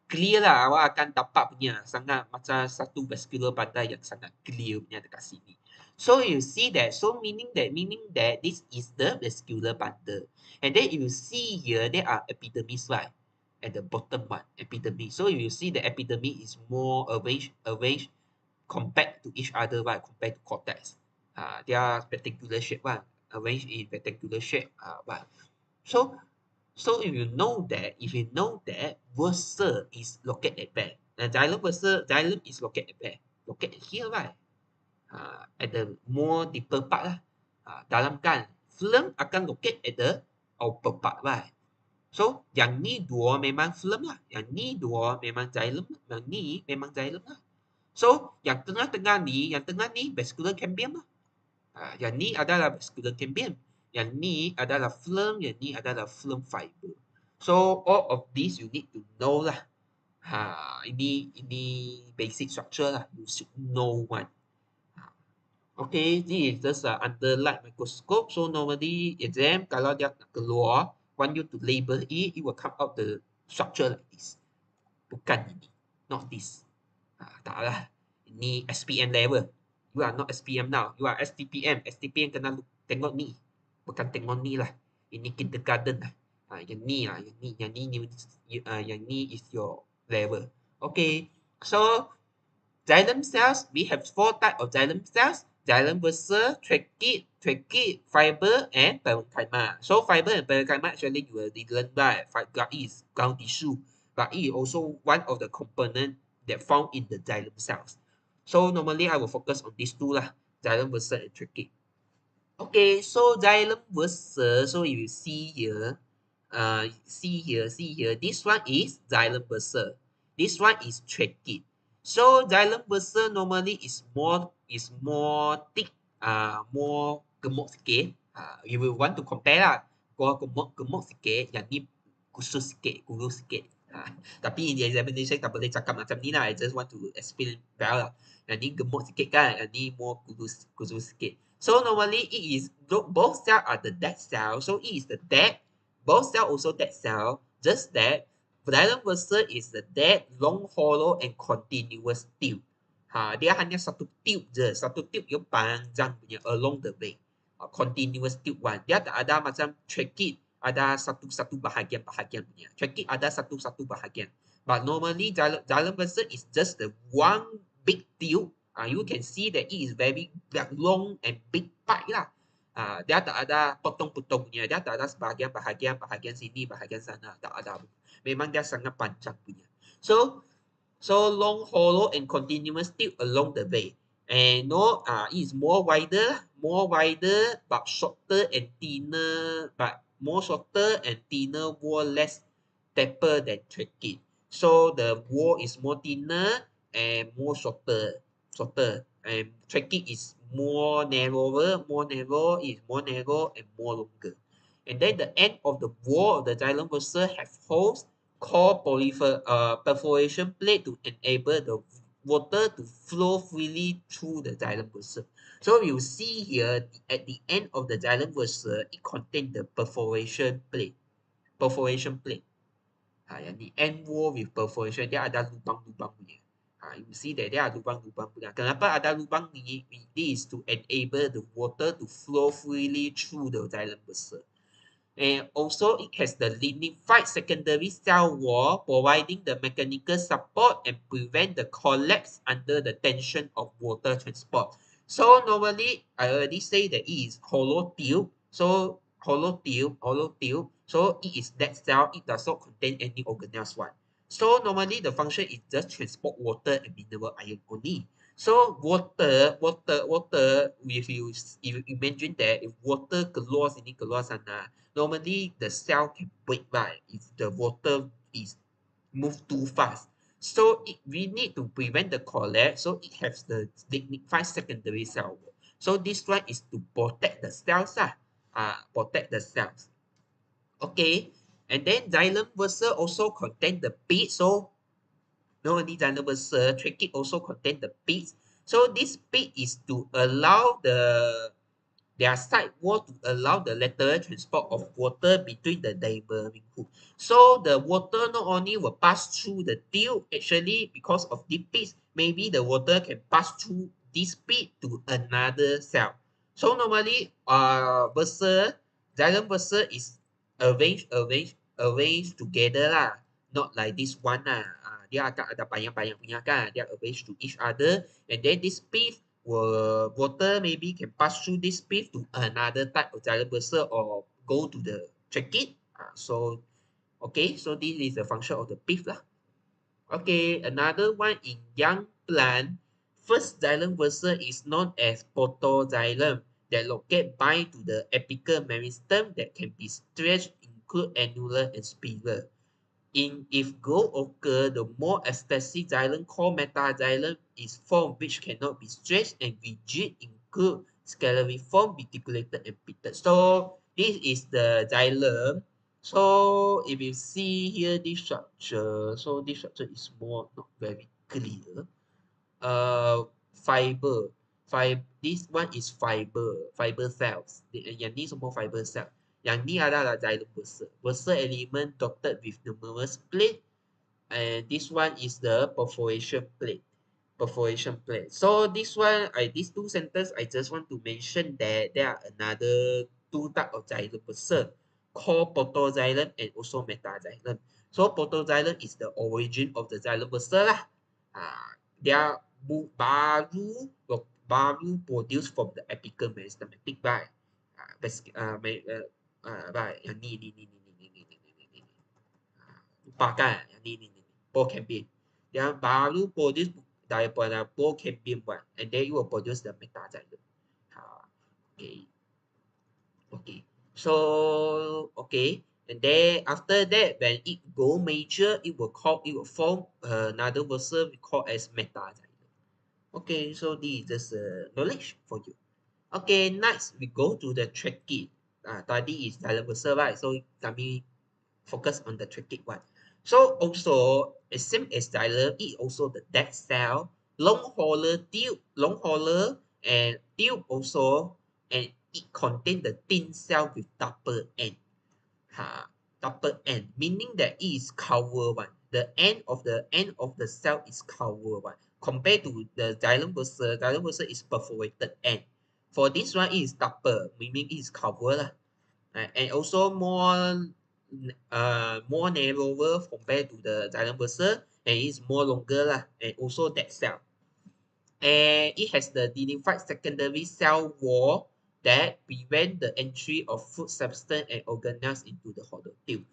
clear lah, awak akan dapat punya sangat macam satu vascular bundle yang sangat clear punya dekat sini. So you see that, so meaning that this is the vascular bundle, and then you see here there are epidermis, right? At the bottom one, epidermis. So you see the epidermis is more arranged compared to each other, right? Compared to cortex. They are rectangular shape one, arranged in rectangular shape. So if you know that, versa is located at where? Xylem is located at where? Located here, right? At the more deeper part lah. Dalam kan, phloem akan locate at the upper part, right? So yang ni dua memang phloem lah, yang ni dua memang xylem, yang ni memang xylem lah. So yang tengah-tengah ni vascular cambium lah. Yang ni adalah vascular cambium. Yang ni adalah phloem, yang ni adalah phloem fiber. So all of these you need to know lah. Ini basic structure lah. You should know one. Okay, this is just under light microscope. So normally exam kalau dia nak keluar, want you to label it, it will come out the structure like this. Bukan ini, not this. Tak lah. Ini SPM level. You are not SPM now. You are STPM. STPM kena tengok ni. Bukan tengok ni lah. Ini kindergarten lah. Yang ni lah. Yang ni is your level. Okay. So, xylem cells, we have 4 types of xylem cells. Xylem versa, trachea, fiber, and parenchyma. So, fiber and parenchyma actually you will learn by is ground tissue. But it is also one of the components that found in the xylem cells. So normally I will focus on these two lah, xylem versa and trachea. Okay, so xylem versa. So if you see here, this one is xylem versa. This one is trachea. So xylem versa normally is more thick, more gemuk sikit. You will want to compare lah. Kalau gemuk sikit, yang ni kurus sikit. Tapi in the examination tak boleh cakap macam ni lah. I just want to explain well lah. Yang ni gemuk sikit kan, yang ni more kurus sikit. So normally it is both cells are the dead cell. So it is the dead. Both cells also dead cell. Just that xylem versa is the dead, long, hollow and continuous tube. Dia hanya satu tube je. Satu tube yang panjang punya along the way. Continuous tube one. Dia tak ada macam trachea. Ada satu bahagian punya. Trachea ada satu bahagian. But normally xylem versa is just the one big tube You can see that it is very long and big pipe lah. Dia tak ada potong-potongnya, dia tak ada bahagian sini, bahagian sana, tak ada. Memang dia sangat panjang punya. So long, hollow, and continuous tube along the way. And it is more wider, but shorter and thinner, but more shorter and thinner wall, less taper than trachea. So the wall is more thinner and more shorter. And trachea is more narrower, is more narrow and more longer. And then the end of the wall of the xylem vessel have holes called perforation plate to enable the water to flow freely through the xylem vessel. So you see here at the end of the xylem vessel, it contains the perforation plate. Yang ni end wall with perforation, dia ada lubang-lubang punya. You see that dia ada lubang-lubang punya. Kenapa ada lubang ni? This is to enable the water to flow freely through the xylem vessel. And also it has the lignified secondary cell wall, providing the mechanical support and prevent the collapse under the tension of water transport. So normally I already say that it is hollow tube. So hollow tube. So it is dead cell. It does not contain any organelles one. So normally the function is just transport water and mineral ion only. So water, if you imagine that if water keluar sini keluar sana, normally the cell can break, right, if the water is moved too fast. So we need to prevent the collapse. So it has the dignified secondary cell wall. So this one is to protect the cells, protect the cells. Okay, and then xylem vessel also contain the pit. So not only xylem vessel, trachea also contain the pits. So this pit is to allow their side wall to allow the lateral transport of water between the neighboring hoop. So the water not only will pass through the tube, actually because of this pit, maybe the water can pass through this pit to another cell. So normally, xylem vessel is arranged together lah, not like this one lah. Dia akan ada panjang-panjang punya kan, dia arranged to each other, and then this pit water maybe can pass through this pit to another type of xylem vessel or go to the trachea. So this is the function of the pit lah. Okay, another one in young plant, first xylem vessel is known as protoxylem that locate bind to the apical meristem that can be stretched, include annular and spiral. If growth occur, the more extensive xylem called metaxylem is formed, which cannot be stretched and rigid, include scalariform, reticulated, and pitted. So this is the xylem. So if you see here this structure, so this structure is more not very clear. Fiber. This one is fiber cells. Yang ni semua fiber cell. Yang ni adalah xylem vessel. Vessel element dotted with numerous plate. And this one is the perforation plate. So this one, these two sentences, I just want to mention that there are another two type of xylem vessel called protoxylem and also metaxylem. So protoxylem is the origin of the xylem vessel lah. They are baru produced from the apical meristematic by yang ni lupa kan yang ni Cambium yang baru produce daripada Cambium one, and then it will produce the metaxylem. And then after that, when it go major, it will form another vessel we call as metaxylem. Okay, so this is just knowledge for you. Okay, next we go to the trachea. Tadi is xylem vessel, right? So kami focus on the trachea one. So also, same as xylem, it also the dead cell, long hauler and tube also, and it contain the thin cell with double end. Double end, meaning that it is cover one. The end of the cell is cover one. Compared to the xylem vessel is perforated end. For this one, it is double, meaning it is cover lah. And also more narrower compared to the xylem vessel, and it's more longer lah, and also that cell. And it has the dignified secondary cell wall that prevent the entry of food substance and organelles into the hollow tube.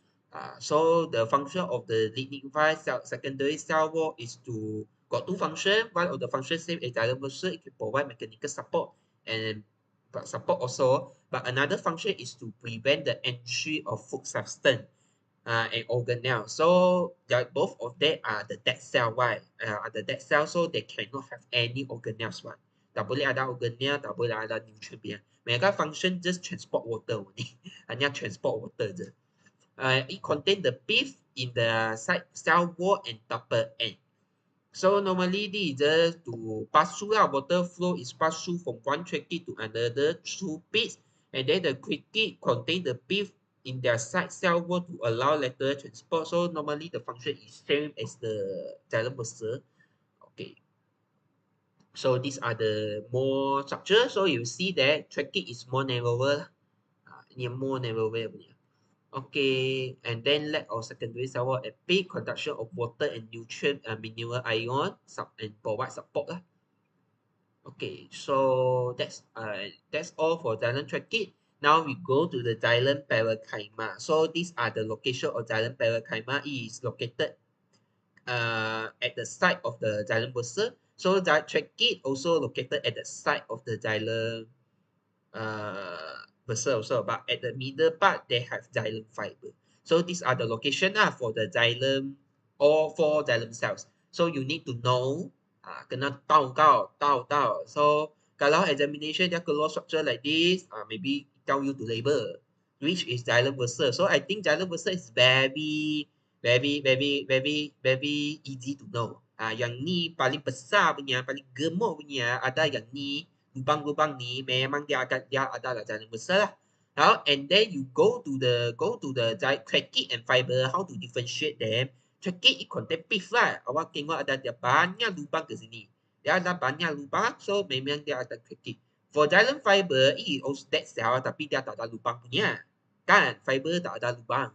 So the function of the dignified secondary cell wall is to got two functions. One of the functions same as xylem vessel, it can provide mechanical support and support also. But another function is to prevent the entry of food substance and organelle. So that both of them are the dead cell. Why? Are the dead cell, so they cannot have any organelles. One. Tak boleh ada organelle, tak boleh ada nutrient. Mereka function just transport water only. Hanya transport water je. It contain the pith in the side cell wall and upper end. So normally this is just to pass through water flow is passed through from one trachea to another through pits, and then the trachea contain the pith in their side cell wall to allow lateral transport. So normally the function is same as the xylem vessel. Okay. So these are the more structure. So you see that trachea is more narrower. More narrower. Okay, and then lack of secondary cell wall and peak conduction of water and nutrient and mineral ion and provide support lah. Okay, so that's all for xylem trachea. Now we go to the xylem parenchyma. So these are the location of xylem parenchyma. It is located at the side of the xylem vessel. So the trachea also located at the side of the xylem vessel also, but at the middle part they have xylem fiber. So these are the location for the xylem, all four xylem cells. So you need to know, kena tahu. So kalau examination dia keluar structure like this, maybe tell you to label which is xylem vessel. So I think xylem vessel is very easy to know. Yang ni paling besar punya, paling gemuk punya, ada yang ni lubang-lubang ni memang dia adalah xylem vessel lah. Now and then you go to the trachea and fiber, how to differentiate them. Trachea it contain pith lah. Awak tengok ada dia banyak lubang ke sini. Dia ada banyak lubang, so memang dia ada trachea. For xylem fiber, it also dead cell tapi dia tak ada lubang punya. Kan? Fiber tak ada lubang.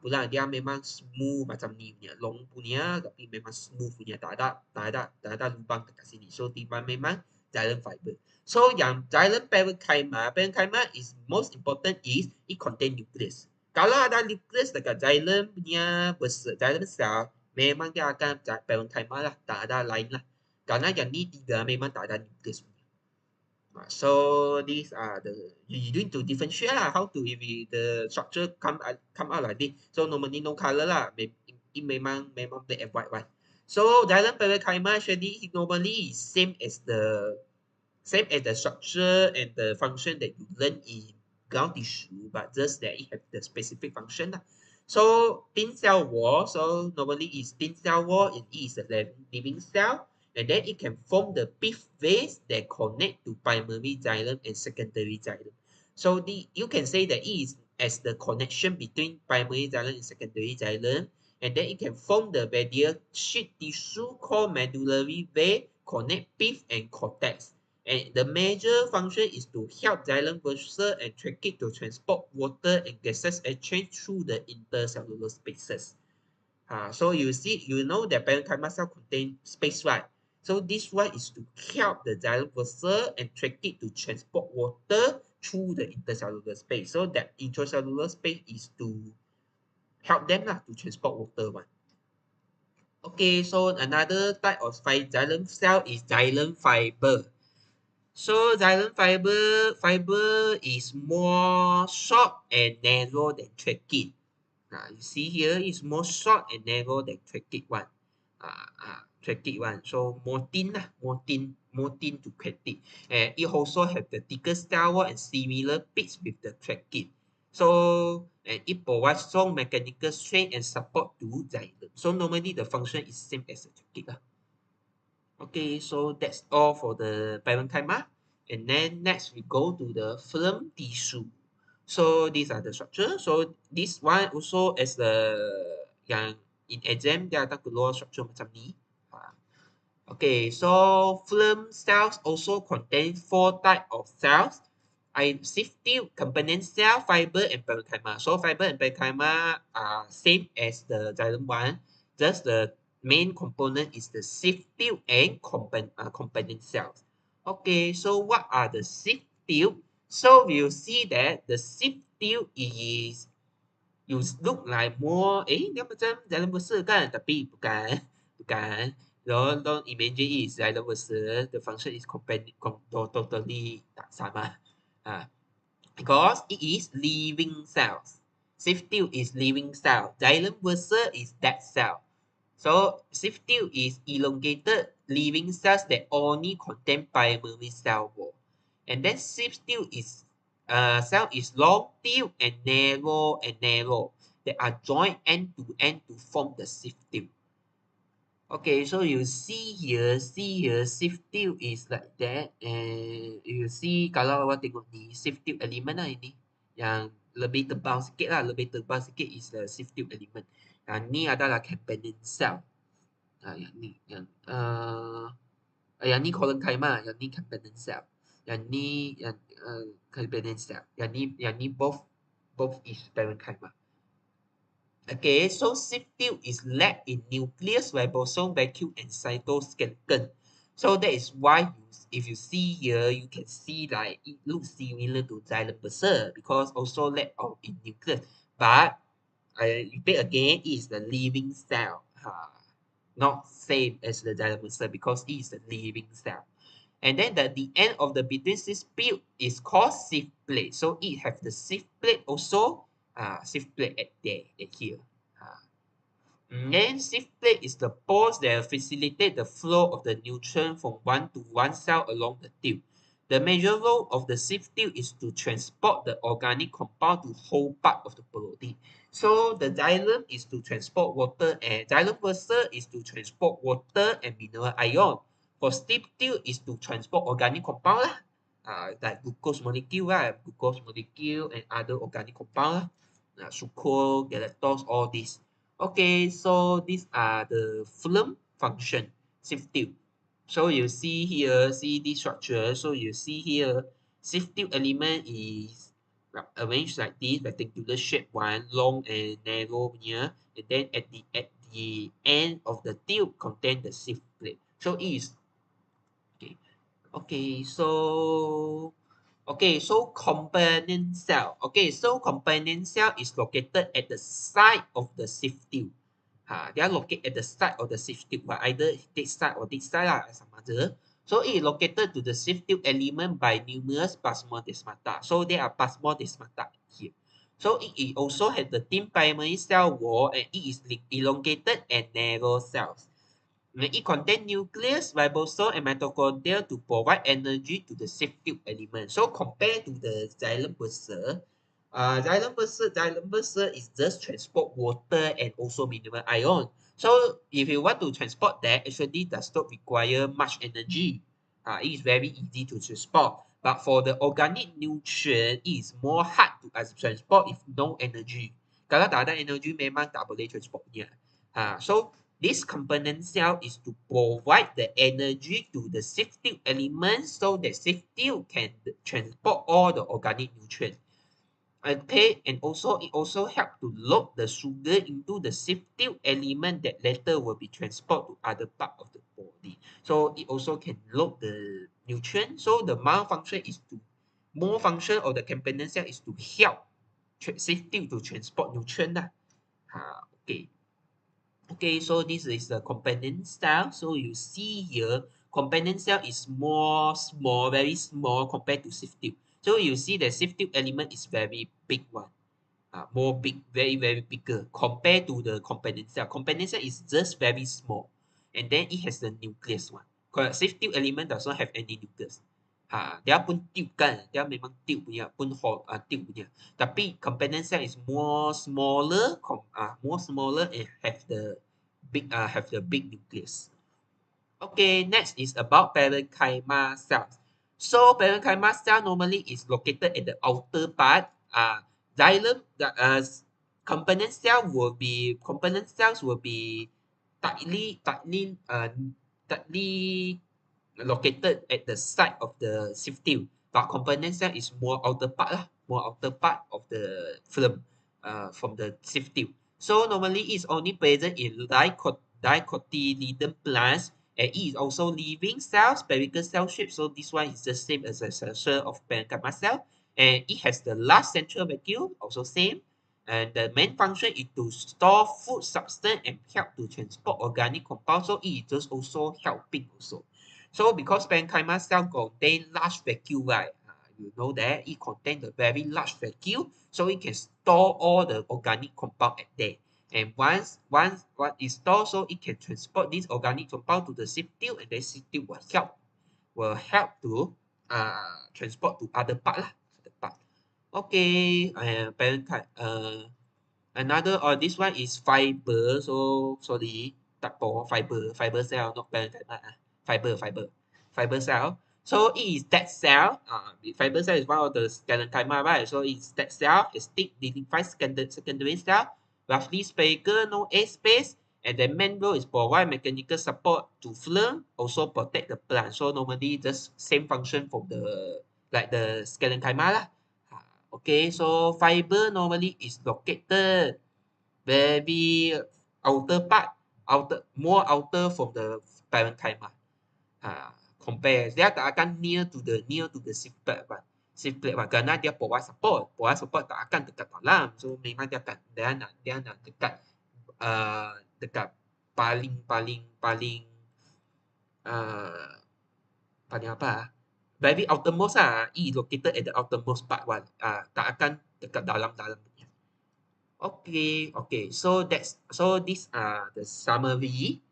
Pula dia memang smooth macam ni punya. Long punya tapi memang smooth punya. Tak ada lubang dekat sini. So tiba memang xylem fiber. So yang xylem parenchyma is most important is it contain nucleus. Kalau ada nucleus dekat xylem punya xylem cell, memang dia akan parenchyma lah, tak ada lain lah. Karena yang ni tiga memang tak ada nucleus punya. So these are the you need to differentiate lah how to if the structure come out like this. So normally no color lah. It memang black and white one. So xylem parenchyma actually normally is same as the structure and the function that you learn in ground tissue, but just that it have the specific function lah. So thin cell wall, so normally is thin cell wall, it is a living cell, and then it can form the pith vase that connect to primary xylem and secondary xylem. So you can say that it is as the connection between primary xylem and secondary xylem, and then it can form the radial sheet tissue called medullary vein, connect pith and cortex. And the major function is to help xylem vessel and trachea to transport water and gases exchange through the intercellular spaces. So you see, you know that parenchyma cell contain space, right? So this one is to help the xylem vessel and trachea to transport water through the intercellular space. So that intracellular space is to help them to transport water one. Okay, so another type of xylem cell is xylem fiber. So xylem fiber is more short and narrow than trachea. You see here is more short and narrow than trachea one. Trachea one. So more thin to trachea. And it also have the thicker cell wall and similar pitch with the trachea. So and it provides strong mechanical strength and support to xylem. So normally the function is same as the trachea. Okay, so that's all for the parenchyma. And then next we go to the phloem tissue. So these are the structure. So this one also as the yang in exam dia akan keluar structure macam ni. Okay, so phloem cells also contain 4 type of cells. I 50 component cell, fiber, and parenchyma. So fiber and parenchyma are same as the xylem one. Just the main component is the sieve tube and component cells. Okay, so what are the sieve tube? So we'll see that the sieve tube is you look like more dia macam dalam besar kan, tapi bukan. Don't imagine it is dalam besar. The function is totally tak sama. Because it is living cells. Sieve tube is living cell. Xylem besar is dead cell. So sieve tube is elongated living cells that only contain primary cell wall. And then sieve tube is cell is long tube and narrow that are joined end to end to form the sieve tube. Okay, so you see here, sieve tube is like that, and you see kalau awak tengok ni sieve tube element lah ini, yang lebih tebal sikit is the sieve tube element. Yang ni adalah component cell. Yang ni collenchyma, yang ni component cell. Yang ni component cell. Yang ni both is parenchyma. Okay, so sieve tube is laid in nucleus, ribosome, vacuole, and cytoskeleton. So that is why if you see here, you can see like it looks similar to xylem besar because also laid out in nucleus. But I repeat again, it is the living cell. Not same as the xylem besar because it is the living cell. And then the end of the between sieve tube is called sieve plate. So it have the sieve plate also. Sieve plate at here. Then sieve plate is the pores that facilitate the flow of the nutrient from one cell along the tube. The major role of the sieve tube is to transport the organic compound to whole part of the body. So the xylem is to transport water, and xylem besar is to transport water and mineral ion. For sieve tube is to transport organic compound lah. Like glucose molecule and other organic compound lah. Sucrose, galactose, all this. Okay, so these are the phloem function, sieve tube. So you see here, see this structure. So you see here, sieve tube element is arranged like this, rectangular shape one, long and narrow here, and then at the end of the tube contain the sieve plate. So it is okay. So component cell. Okay, so component cell is located at the side of the sieve tube. They are located at the side of the sieve tube, but either this side or this side lah, sama je. So it is located to the sieve tube element by numerous plasmodesmata. So there are plasmodesmata here. So it also has the thin primary cell wall, and it is elongated and narrow cells. It contains nucleus, ribosome, and mitochondria to provide energy to the sieve tube element. So compared to the xylem besar, xylem besar is just transport water and also mineral ion. So if you want to transport that, actually does not require much energy. It is very easy to transport. But for the organic nutrient, it is more hard to transport if no energy. Kalau tak ada energy, memang tak boleh transportnya. So this component cell is to provide the energy to the sieve tube element so that sieve tube can transport all the organic nutrients. Okay, and also it also helps to load the sugar into the sieve tube element that later will be transported to other part of the body. So it also can load the nutrient. So the malfunction is to more function of the component cell is to help sieve tube to transport nutrient lah. Okay, so this is the component cell. So you see here, component cell is very small compared to sieve tube. So you see the sieve tube element is very big one. More big, very bigger compared to the component cell. Component cell is just very small. And then it has the nucleus one. Sieve tube element does not have any nucleus. Dia pun tube kan. Dia memang tube punya, tube punya. Tapi component cell is more smaller and have the big nucleus. Okay, next is about parenchyma cells. So parenchyma cell normally is located at the outer part. Xylem, component cells will be tightly located at the side of the sieve tube, but component cell is more outer part of the phloem from the sieve tube. So normally it's only present in dicotyledon plants, and it is also living cells, spherical cell shape. So this one is the same as a structure of parenchyma cell, and it has the large central vacuole, also same. And the main function is to store food substance and help to transport organic compounds. So it is also helping also. So because parenchyma cell contain large vacuole, right? You know that it contains a very large vacuole, so it can store all the organic compound at there. And once what is stored, so it can transport this organic compound to the sieve tube, and the sieve tube will help to transport to other part lah. Other part. Okay, another this one is fiber. So sorry, tak po fiber cell, not parenchyma. Fiber cell. So it is that cell. The fiber cell is one of the sclerenchyma, right? So it's that cell, a stick dignified secondary cell, roughly spherical, no egg space, and the main role is provide mechanical support to phloem, also protect the plant. So normally just same function from the like the sclerenchyma lah. Okay, so fiber normally is located very outer part, more outer from the parenchyma. Compare dia tak akan near to the sieve plate kan. Sieve plate kan, kerana dia provide support tak akan dekat dalam. So memang dia nak dekat dekat paling apa? Very outermost lah. E located at the outermost part one. Tak akan dekat dalam-dalam punya. Okay. So these are the summary.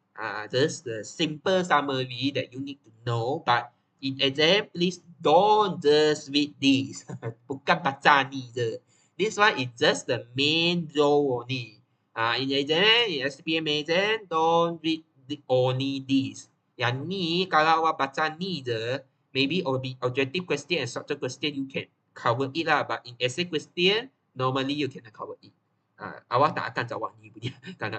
Just the simple summary that you need to know. But in exam, please don't just read this. Bukan baca ni je. This one is just the main role only. In exam, in STPM exam, don't read only this. Yang ni, kalau awak baca ni je, maybe objective question and structure question you can cover it lah. But in essay question, normally you cannot cover it. Awak tak akan jawab ni punya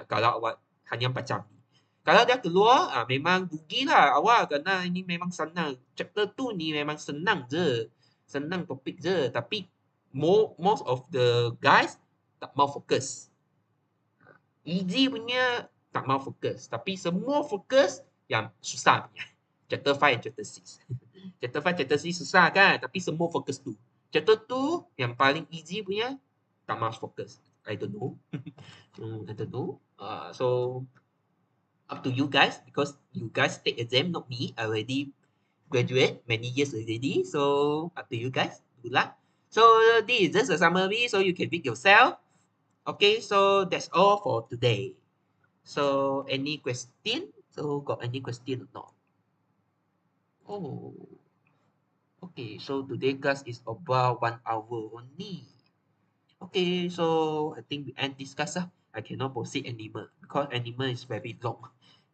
kalau awak hanya baca ni. Kalau dia keluar, memang rugilah awak kerana ini memang senang. Chapter 2 ni memang senang je. Senang topik je. Tapi most of the guys tak mau fokus. Easy punya tak mau fokus. Tapi semua fokus yang susah punya. Chapter 5 and chapter 6. Chapter 5, chapter 6 susah kan? Tapi semua fokus tu. Chapter 2 yang paling easy punya tak mau fokus. I don't know. So up to you guys, because you guys take exam, not me. I already graduate many years already. So up to you guys. Good luck. So this is just a summary, so you can read yourself. Okay, so that's all for today. So any question? So got any question or not? Oh, okay. So today class is about 1 hour only. Okay, so I think we end this class. I cannot proceed animal because animal is very long.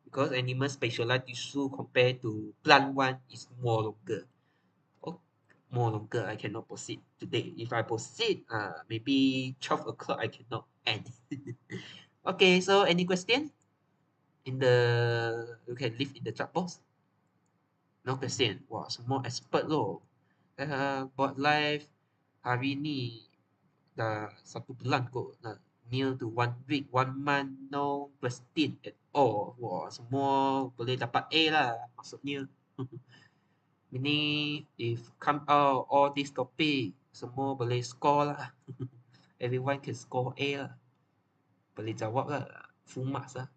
Because animal specialized tissue compared to plant one is more longer. Oh, more longer. I cannot proceed today. If I proceed, maybe 12 o'clock I cannot end. Okay, so any question? You can leave in the chat box. No question. Wah, semua expert loh. Buat live hari ni dah 1 bulan kot. Near to 1 week, 1 month, no question at all. Wah, semua boleh dapat A lah maksudnya. Ini if come out all this topic, semua boleh score lah. Everyone can score A lah. Boleh jawab lah. Full marks lah.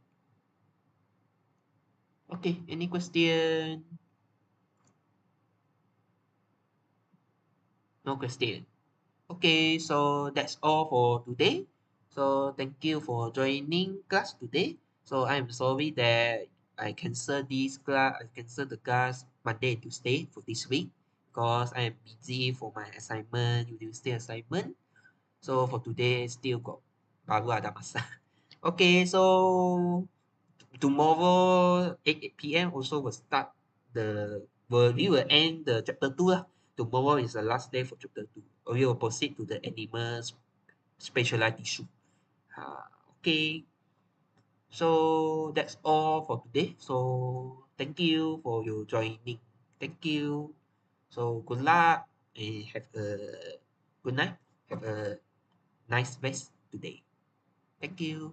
Okay, any question? No question. Okay, so that's all for today. So thank you for joining class today. So I'm sorry that I cancel this class. I cancel the class Monday and Tuesday for this week because I am busy for my assignment, university assignment. So for today still got baru ada masa. Okay, so tomorrow 8 p.m. also will start we will end the chapter 2 lah. Tomorrow is the last day for chapter 2. We will proceed to the animals specialized tissue. Okay. So that's all for today. So thank you for your joining. Thank you. So good luck and have a good night. Have a nice rest today. Thank you.